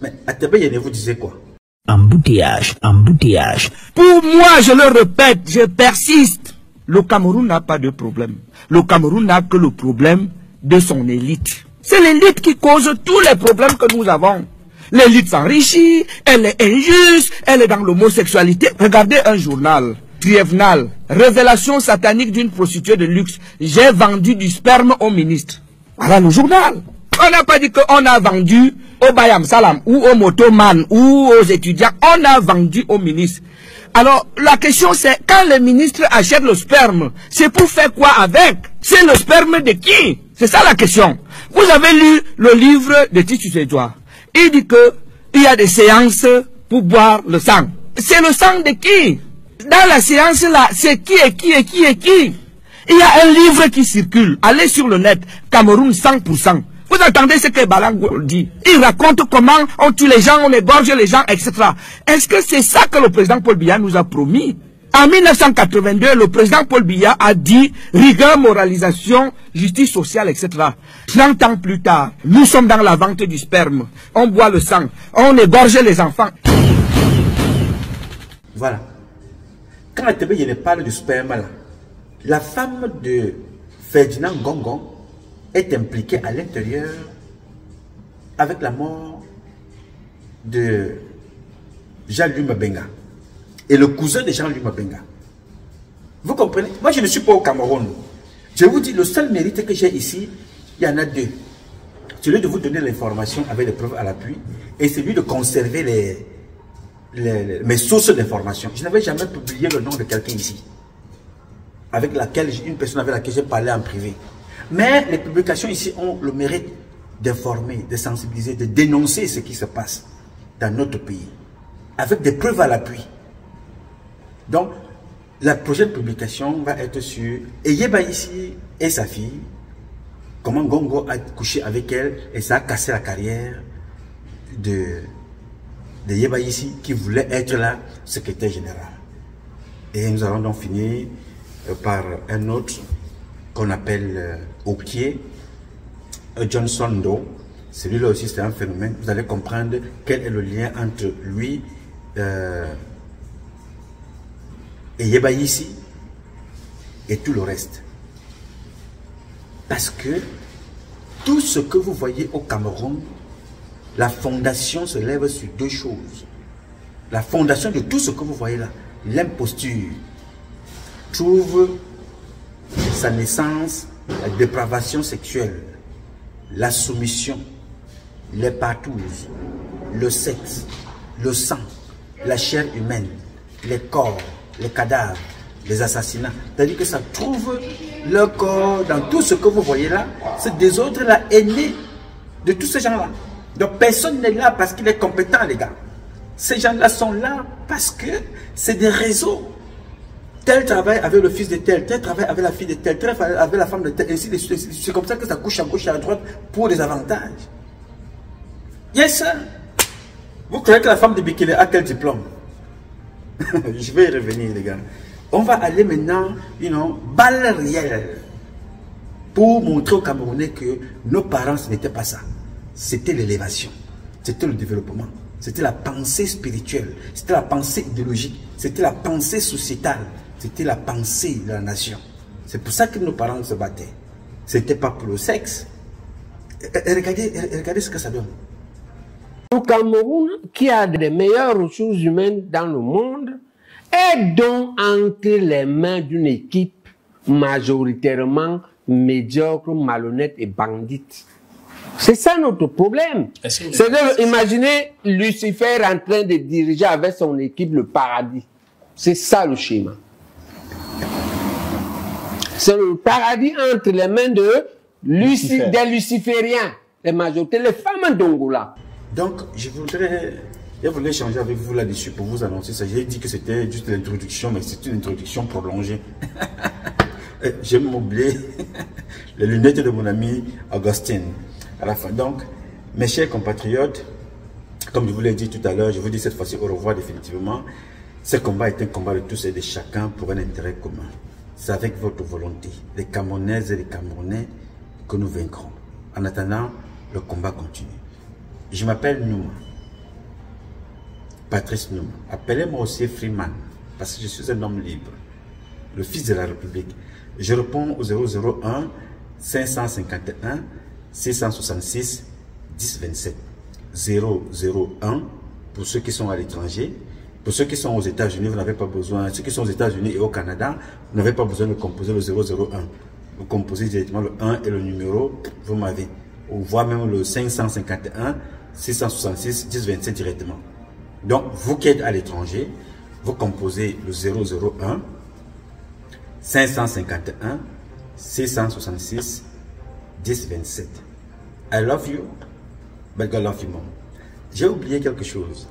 Mais Atebe Yene vous disait quoi? Embouteillage, embouteillage. Pour moi, je le répète, je persiste. Le Cameroun n'a pas de problème. Le Cameroun n'a que le problème de son élite. C'est l'élite qui cause tous les problèmes que nous avons. L'élite s'enrichit, elle est injuste, elle est dans l'homosexualité. Regardez un journal, Triennal, révélation satanique d'une prostituée de luxe. J'ai vendu du sperme au ministre. Voilà le journal. On n'a pas dit qu'on a vendu au Bayam Salam ou au motoman ou aux étudiants. On a vendu au ministre. Alors, la question c'est, quand les ministres achètent le sperme, c'est pour faire quoi avec? C'est le sperme de qui? C'est ça la question. Vous avez lu le livre de Titus Edouard. Il dit que il y a des séances pour boire le sang. C'est le sang de qui? Dans la séance là, c'est qui et qui et qui et qui? Il y a un livre qui circule. Allez sur le net, Cameroun 100%. Vous entendez ce que Balango dit? Il raconte comment on tue les gens, on égorge les gens, etc. Est-ce que c'est ça que le président Paul Biya nous a promis? En 1982, le président Paul Biya a dit rigueur, moralisation, justice sociale, etc. 30 ans plus tard, nous sommes dans la vente du sperme. On boit le sang, on égorge les enfants. Voilà. Quand Atebe Yene parle du sperme là, la femme de Ferdinand Ngongo est impliquée à l'intérieur avec la mort de Jean-Louis Mabenga et le cousin de Jean-Louis Mabenga. Vous comprenez? Moi, je ne suis pas au Cameroun. Je vous dis, le seul mérite que j'ai ici, il y en a deux. Celui de vous donner l'information avec les preuves à l'appui et celui de conserver mes sources d'information. Je n'avais jamais publié le nom de quelqu'un ici, avec laquelle une personne avec laquelle j'ai parlé en privé. Mais les publications ici ont le mérite d'informer, de sensibiliser, de dénoncer ce qui se passe dans notre pays, avec des preuves à l'appui. Donc, la prochaine publication va être sur Yeba Aïssi et sa fille, comment Ngongo a couché avec elle et ça a cassé la carrière de Yeba Aïssi qui voulait être là secrétaire général. Et nous allons donc finir par un autre qu'on appelle Okié, Johnson Do. Celui-là aussi c'est un phénomène. Vous allez comprendre quel est le lien entre lui et Yeba Aïssi et tout le reste. Parce que tout ce que vous voyez au Cameroun, la fondation se lève sur deux choses. La fondation de tout ce que vous voyez là, l'imposture, trouve sa naissance, la dépravation sexuelle, la soumission, les patouses, le sexe, le sang, la chair humaine, les corps, les cadavres, les assassinats. C'est-à-dire que ça trouve leur corps dans tout ce que vous voyez là. Ce désordre-là est né de tous ces gens-là. Donc personne n'est là parce qu'il est compétent, les gars. Ces gens-là sont là parce que c'est des réseaux. Tel travaille avec le fils de tel travaille avec la fille de tel travaille avec la femme de tel, ainsi de suite. C'est comme ça que ça couche à gauche et à droite pour des avantages. Yes, sir. Vous croyez que la femme de Bikele a quel diplôme? Je vais y revenir, les gars. On va aller maintenant, balle réelle, pour montrer aux Camerounais que nos parents, ce n'était pas ça. C'était l'élévation, c'était le développement, c'était la pensée spirituelle, c'était la pensée idéologique, c'était la pensée sociétale, c'était la pensée de la nation. C'est pour ça que nos parents se battaient. Ce n'était pas pour le sexe. Regardez ce que ça donne. Le Cameroun, qui a les meilleures ressources humaines dans le monde, est donc entre les mains d'une équipe majoritairement médiocre, malhonnête et bandite. C'est ça notre problème. C'est-à-dire, imaginez Lucifer en train de diriger avec son équipe le paradis. C'est ça le schéma. C'est le paradis entre les mains des lucifériens, les majorités, les femmes d'Angola. Donc, je voulais échanger avec vous là-dessus pour vous annoncer ça. J'ai dit que c'était juste l'introduction, mais c'est une introduction prolongée. J'ai même oublié les lunettes de mon ami Augustine à la fin. Donc, mes chers compatriotes, comme je vous l'ai dit tout à l'heure, je vous dis cette fois-ci au revoir définitivement. Ce combat est un combat de tous et de chacun pour un intérêt commun. C'est avec votre volonté, les Camerounaises et les Camerounais, que nous vaincrons. En attendant, le combat continue. Je m'appelle Nouma, Patrice Nouma. Appelez-moi aussi Freeman, parce que je suis un homme libre, le fils de la République. Je réponds au 001 551 666 1027. 001 pour ceux qui sont à l'étranger. Pour ceux qui sont aux États-Unis, vous n'avez pas besoin. Ceux qui sont aux États-Unis et au Canada, vous n'avez pas besoin de composer le 001. Vous composez directement le 1 et le numéro, vous m'avez. Ou voire même le 551 666 1027 directement. Donc, vous qui êtes à l'étranger, vous composez le 001 551 666 1027. I love you, but God love you more. J'ai oublié quelque chose.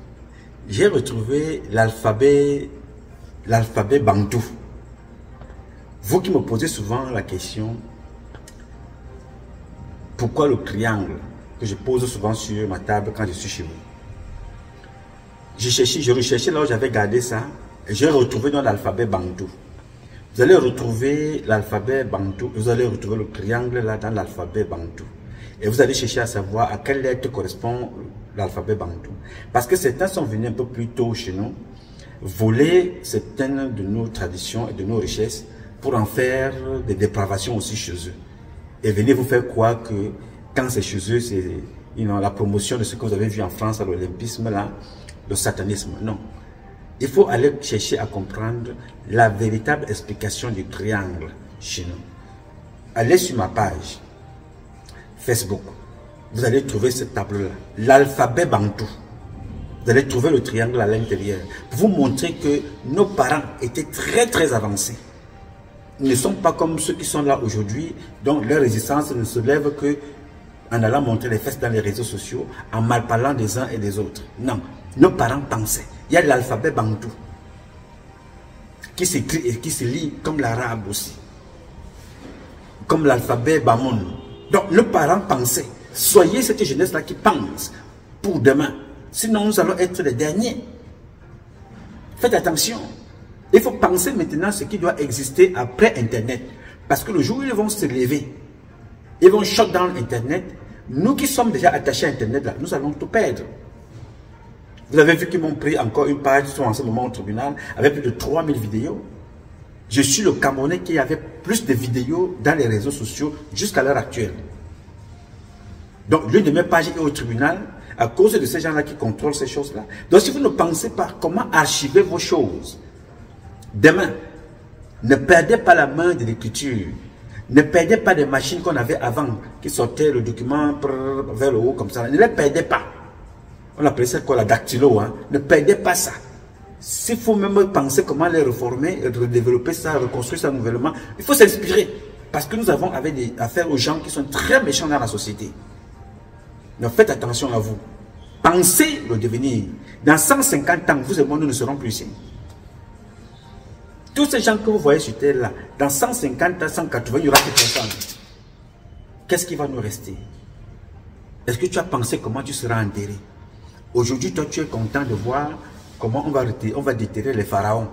J'ai retrouvé l'alphabet bantou. Vous qui me posez souvent la question, pourquoi le triangle que je pose souvent sur ma table quand je suis chez vous? Je recherchais là où j'avais gardé ça et j'ai retrouvé dans l'alphabet bantou. Vous allez retrouver l'alphabet bantou, vous allez retrouver le triangle là dans l'alphabet bantou. Et vous allez chercher à savoir à quelle lettre correspond l'alphabet bantou. Parce que certains sont venus un peu plus tôt chez nous, voler certaines de nos traditions et de nos richesses pour en faire des dépravations aussi chez eux. Et venez vous faire croire que quand c'est chez eux, c'est la promotion de ce que vous avez vu en France à l'olympisme, là, le satanisme. Non. Il faut aller chercher à comprendre la véritable explication du triangle chez nous. Allez sur ma page Facebook. Vous allez trouver ce tableau-là, l'alphabet bantou. Vous allez trouver le triangle à l'intérieur pour vous montrer que nos parents étaient très avancés. Ils ne sont pas comme ceux qui sont là aujourd'hui, dont leur résistance ne se lève que en allant montrer les fesses dans les réseaux sociaux, en mal parlant des uns et des autres. Non, nos parents pensaient. Il y a l'alphabet bantou qui s'écrit et qui se lit comme l'arabe aussi, comme l'alphabet bamoun. Donc nos parents pensaient. Soyez cette jeunesse-là qui pense pour demain. Sinon, nous allons être les derniers. Faites attention. Il faut penser maintenant ce qui doit exister après Internet. Parce que le jour où ils vont se lever, ils vont shut down Internet. Nous qui sommes déjà attachés à Internet, là, nous allons tout perdre. Vous avez vu qu'ils m'ont pris encore une page, ils sont en ce moment au tribunal, avec plus de 3000 vidéos. Je suis le Camerounais qui avait plus de vidéos dans les réseaux sociaux jusqu'à l'heure actuelle. Donc, l'une de mes pages est au tribunal à cause de ces gens-là qui contrôlent ces choses-là. Donc, si vous ne pensez pas comment archiver vos choses, demain, ne perdez pas la main de l'écriture. Ne perdez pas les machines qu'on avait avant, qui sortaient le document vers le haut comme ça. Ne les perdez pas. On appelait ça quoi, la dactylo. Hein? Ne perdez pas ça. S'il faut même penser comment les réformer, redévelopper ça, reconstruire ça nouvellement, il faut s'inspirer. Parce que nous avons affaire aux gens qui sont très méchants dans la société. Donc faites attention à vous. Pensez le devenir. Dans 150 ans, vous et moi, nous ne serons plus ici. Tous ces gens que vous voyez sur terre là, dans 150 ans, 180, il y aura plus personne. Qu'est-ce qui va nous rester? Est-ce que tu as pensé comment tu seras enterré? Aujourd'hui, toi, tu es content de voir comment on va déterrer les pharaons.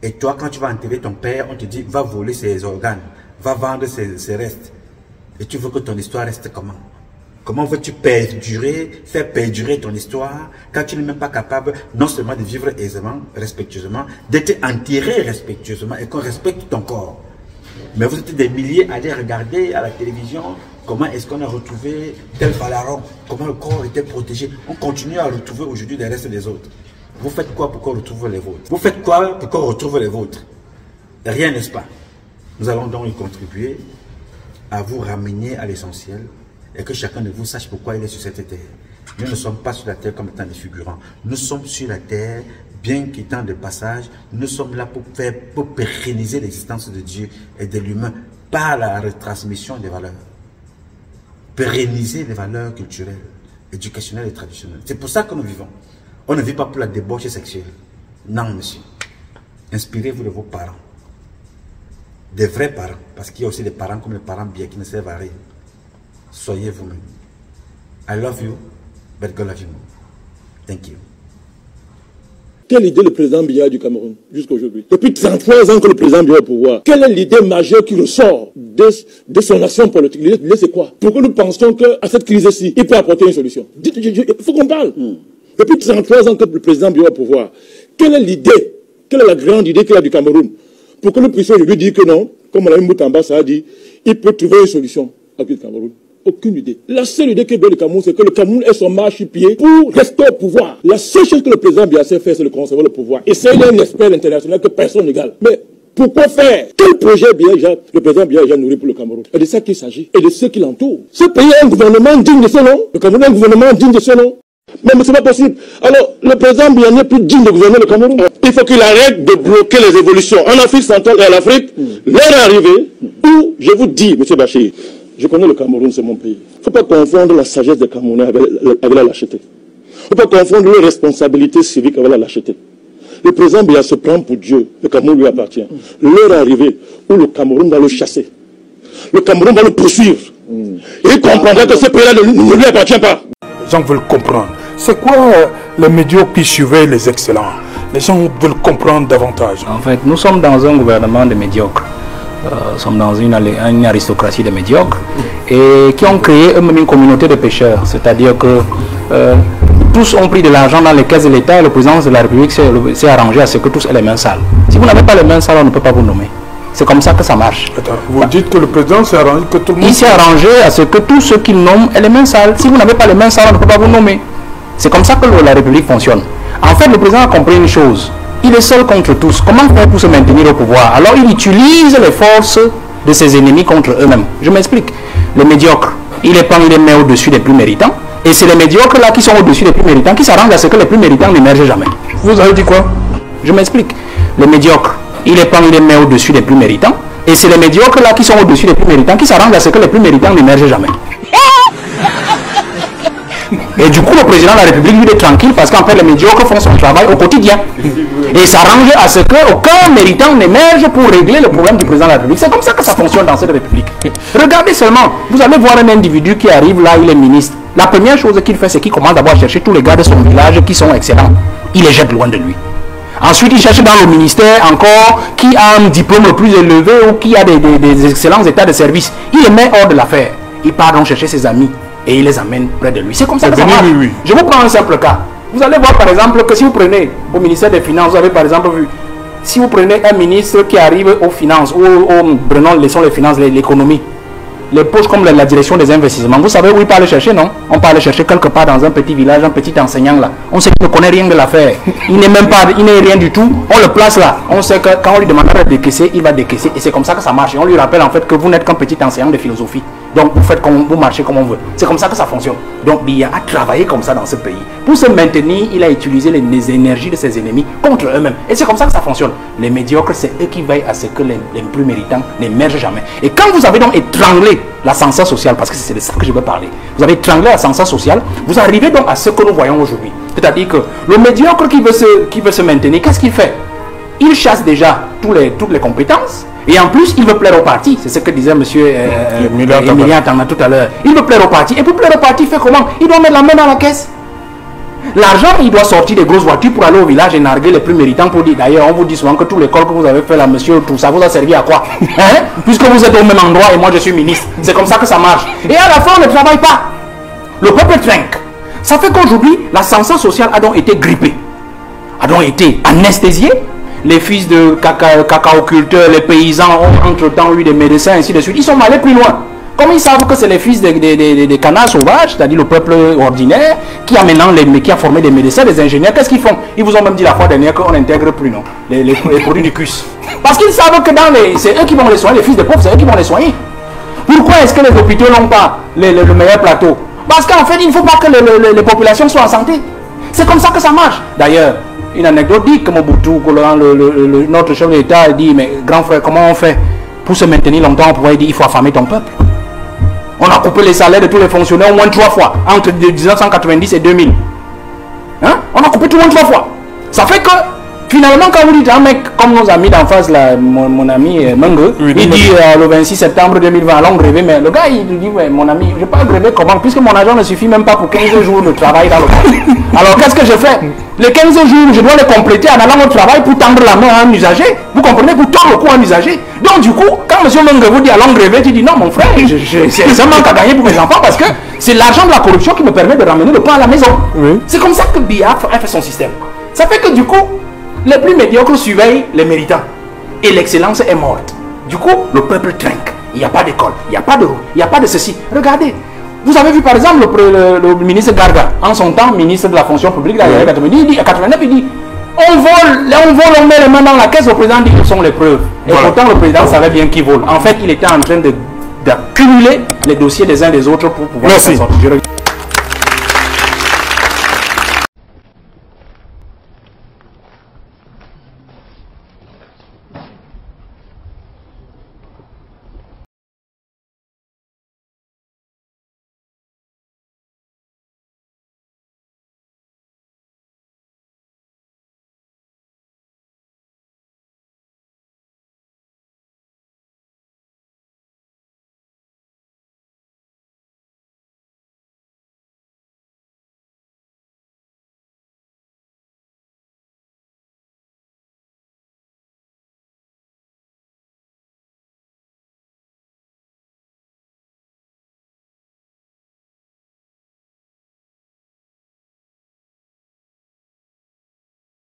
Et toi, quand tu vas enterrer ton père, on te dit, va voler ses organes, va vendre ses restes. Et tu veux que ton histoire reste comment? Comment veux-tu faire perdurer ton histoire quand tu n'es même pas capable non seulement de vivre aisément, respectueusement, d'être enterré respectueusement et qu'on respecte ton corps. Mais vous êtes des milliers à aller regarder à la télévision comment est-ce qu'on a retrouvé tel pharaon, comment le corps était protégé. On continue à retrouver aujourd'hui les restes des autres. Vous faites quoi pour qu'on retrouve les vôtres? Vous faites quoi pour qu'on retrouve les vôtres? Rien, n'est-ce pas? Nous allons donc y contribuer à vous ramener à l'essentiel et que chacun de vous sache pourquoi il est sur cette terre. Nous ne sommes pas sur la terre comme étant des figurants. Nous sommes sur la terre, bien qu'étant de passage, nous sommes là pour pérenniser l'existence de Dieu et de l'humain par la retransmission des valeurs. Pérenniser les valeurs culturelles, éducationnelles et traditionnelles. C'est pour ça que nous vivons. On ne vit pas pour la débauche sexuelle. Non, monsieur. Inspirez-vous de vos parents. Des vrais parents. Parce qu'il y a aussi des parents comme les parents bien qui ne servent à rien. Soyez vous-même. I love you, but God love you more. Thank you. Quelle idée le président Biya du Cameroun jusqu'à aujourd'hui? Depuis 33 ans que le président Biya est au pouvoir, quelle est l'idée majeure qui ressort de son action politique? L'idée c'est quoi? Pourquoi nous pensons qu'à cette crise-ci, il peut apporter une solution? Il faut qu'on parle. Depuis 33 ans que le président Biya est au pouvoir, quelle est l'idée, quelle est la grande idée qu'il a du Cameroun? Pour que nous puissions lui dire que non, comme Mme Moutamba a dit, il peut trouver une solution avec le Cameroun. Aucune idée. La seule idée qu'il donne le Cameroun, c'est que le Cameroun est son marchepied pour rester au pouvoir. La seule chose que le président Biya sait faire, c'est de conserver le pouvoir. Et c'est un expert international que personne n'égale. Mais pourquoi faire? Quel projet le président Biya a nourri pour le Cameroun? Et de ça qu'il s'agit. Et de ceux qui l'entourent. Ce pays a un gouvernement digne de ce nom. Le Cameroun a un gouvernement digne de ce nom. Mais ce n'est pas possible. Alors, le président Biya n'est plus digne de gouverner le Cameroun. Il faut qu'il arrête de bloquer les évolutions en Afrique centrale et en Afrique. L'heure est arrivée où, je vous dis, M. Bachir, je connais le Cameroun, c'est mon pays. Il ne faut pas confondre la sagesse des Camerounais avec la lâcheté. Il ne faut pas confondre leur responsabilité civique avec la lâcheté. Le président Biya se prend pour Dieu. Le Cameroun lui appartient. L'heure est arrivée où le Cameroun va le chasser. Le Cameroun va le poursuivre. Et il comprendra que ce pays-là ne lui appartient pas. Les gens veulent comprendre. C'est quoi les médiocres qui suivaient les excellents? Les gens veulent comprendre davantage. En fait, nous sommes dans un gouvernement de médiocres. Nous sommes dans une aristocratie de médiocres et qui ont créé eux-mêmes une communauté de pêcheurs. C'est-à-dire que tous ont pris de l'argent dans les caisses de l'État et le président de la République s'est arrangé à ce que tous aient les mains sales. Si vous n'avez pas les mains sales, on ne peut pas vous nommer. C'est comme ça que ça marche. Attends, vous dites que le président s'est arrangé que tout le monde... Il s'est arrangé à ce que tous ceux qu'il nomme aient les mains sales. Si vous n'avez pas les mains sales, on ne peut pas vous nommer. C'est comme ça que la République fonctionne. En fait, le président a compris une chose. Il est seul contre tous. Comment faire pour se maintenir au pouvoir? Alors il utilise les forces de ses ennemis contre eux-mêmes. Je m'explique. Les médiocres, il les prend, il les met au-dessus des plus méritants. Et c'est les médiocres là qui sont au-dessus des plus méritants qui s'arrangent à ce que les plus méritants n'émergent jamais. Vous avez dit quoi? Je m'explique. Les médiocres, il les prend, il les met au-dessus des plus méritants. Et c'est les médiocres là qui sont au-dessus des plus méritants qui s'arrangent à ce que les plus méritants n'émergent jamais. Et du coup, le président de la République, lui, est tranquille parce qu'en fait, les médiocres font son travail au quotidien. Et s'arrange à ce qu'aucun méritant n'émerge pour régler le problème du président de la République. C'est comme ça que ça fonctionne dans cette République. Regardez seulement, vous allez voir un individu qui arrive là, il est ministre. La première chose qu'il fait, c'est qu'il commence d'abord à chercher tous les gars de son village qui sont excellents. Il les jette loin de lui. Ensuite, il cherche dans le ministère encore qui a un diplôme le plus élevé ou qui a des excellents états de service. Il les met hors de l'affaire. Il part donc chercher ses amis et il les amène près de lui. C'est comme ça que ça marche. Oui. Je vous prends un simple cas. Vous allez voir par exemple que si vous prenez au ministère des Finances, vous avez par exemple vu, si vous prenez un ministre qui arrive aux finances, ou laissons les finances, l'économie, les postes comme la direction des investissements, vous savez où il peut aller chercher, non? On peut aller chercher quelque part dans un petit village, un petit enseignant là. On sait qu'il ne connaît rien de l'affaire. Il n'est même pas, il n'est rien du tout. On le place là. On sait que quand on lui demandera de décaisser, il va décaisser. Et c'est comme ça que ça marche. Et on lui rappelle en fait que vous n'êtes qu'un petit enseignant de philosophie. Donc vous faites comme vous marchez comme on veut. C'est comme ça que ça fonctionne. Donc Biya a travaillé comme ça dans ce pays. Pour se maintenir, il a utilisé les énergies de ses ennemis contre eux-mêmes. Et c'est comme ça que ça fonctionne. Les médiocres, c'est eux qui veillent à ce que les plus méritants n'émergent jamais. Et quand vous avez donc étranglé l'ascenseur social, parce que c'est de ça que je veux parler, vous avez étranglé l'ascenseur social, vous arrivez donc à ce que nous voyons aujourd'hui. C'est-à-dire que le médiocre qui veut se maintenir, qu'est-ce qu'il fait? Il chasse déjà toutes les compétences. Et en plus, il veut plaire au parti. C'est ce que disait M. Emilien Tangna tout à l'heure. Il veut plaire au parti. Et pour plaire au parti, il fait comment? Il doit mettre la main dans la caisse. L'argent, il doit sortir des grosses voitures pour aller au village et narguer les plus méritants pour dire. D'ailleurs, on vous dit souvent que tout l'école que vous avez fait là, monsieur, tout ça vous a servi à quoi? Puisque vous êtes au même endroit et moi je suis ministre. C'est comme ça que ça marche. Et à la fin, on ne travaille pas. Le peuple trinque. Ça fait qu'aujourd'hui, l'ascenseur social a donc été grippé. A donc été anesthésié. Les fils de cacaoculteurs, les paysans ont entre-temps eu des médecins, ainsi de suite. Ils sont allés plus loin. Comme ils savent que c'est les fils des canards sauvages, c'est-à-dire le peuple ordinaire, qui a formé des médecins, des ingénieurs, qu'est-ce qu'ils font? Ils vous ont même dit la fois dernière qu'on n'intègre plus, non, les produits du CUS. Parce qu'ils savent que c'est eux qui vont les soigner, les fils des pauvres, c'est eux qui vont les soigner. Vous Pourquoi est-ce que les hôpitaux n'ont pas le meilleur plateau? Parce qu'en fait, il ne faut pas que les populations soient en santé. C'est comme ça que ça marche. D'ailleurs, une anecdote dit que Mobutu, notre chef d'État, dit, mais grand frère, comment on fait pour se maintenir longtemps? On pourrait dire, il faut affamer ton peuple. On a coupé les salaires de tous les fonctionnaires au moins 3 fois, entre 1990 et 2000. Hein? On a coupé tout le monde 3 fois. Ça fait que, finalement, quand vous dites un mec comme nos amis d'en face, là, mon ami Mengue, oui, il dit le 26 septembre 2020, allons gréver, mais le gars, il dit, ouais, mon ami, je ne vais pas gréver comment, puisque mon argent ne suffit même pas pour 15 jours de travail dans le monde. Alors, qu'est-ce que je fais? Les 15 jours, je dois les compléter en allant au travail pour tendre la main à un usager. Vous comprenez? Pour tendre le cou à un usager. Donc, du coup, quand M. Mengue vous dit allons gréver, tu dis non, mon frère, c'est un manque à gagner pour mes enfants parce que c'est l'argent de la corruption qui me permet de ramener le pain à la maison. Oui. C'est comme ça que Biya a fait son système. Ça fait que du coup, les plus médiocres surveillent les méritants. Et l'excellence est morte. Du coup, le peuple trinque. Il n'y a pas d'école, il n'y a pas de route, il n'y a pas de ceci. Regardez, vous avez vu par exemple le ministre Garga, en son temps ministre de la fonction publique, il dit, à 89, il dit on vole, on met les mains dans la caisse, le président dit que ce sont les preuves. Et pourtant le président savait bien qui vole. En fait, il était en train d'accumuler les dossiers des uns des autres pour pouvoir s'en sortir.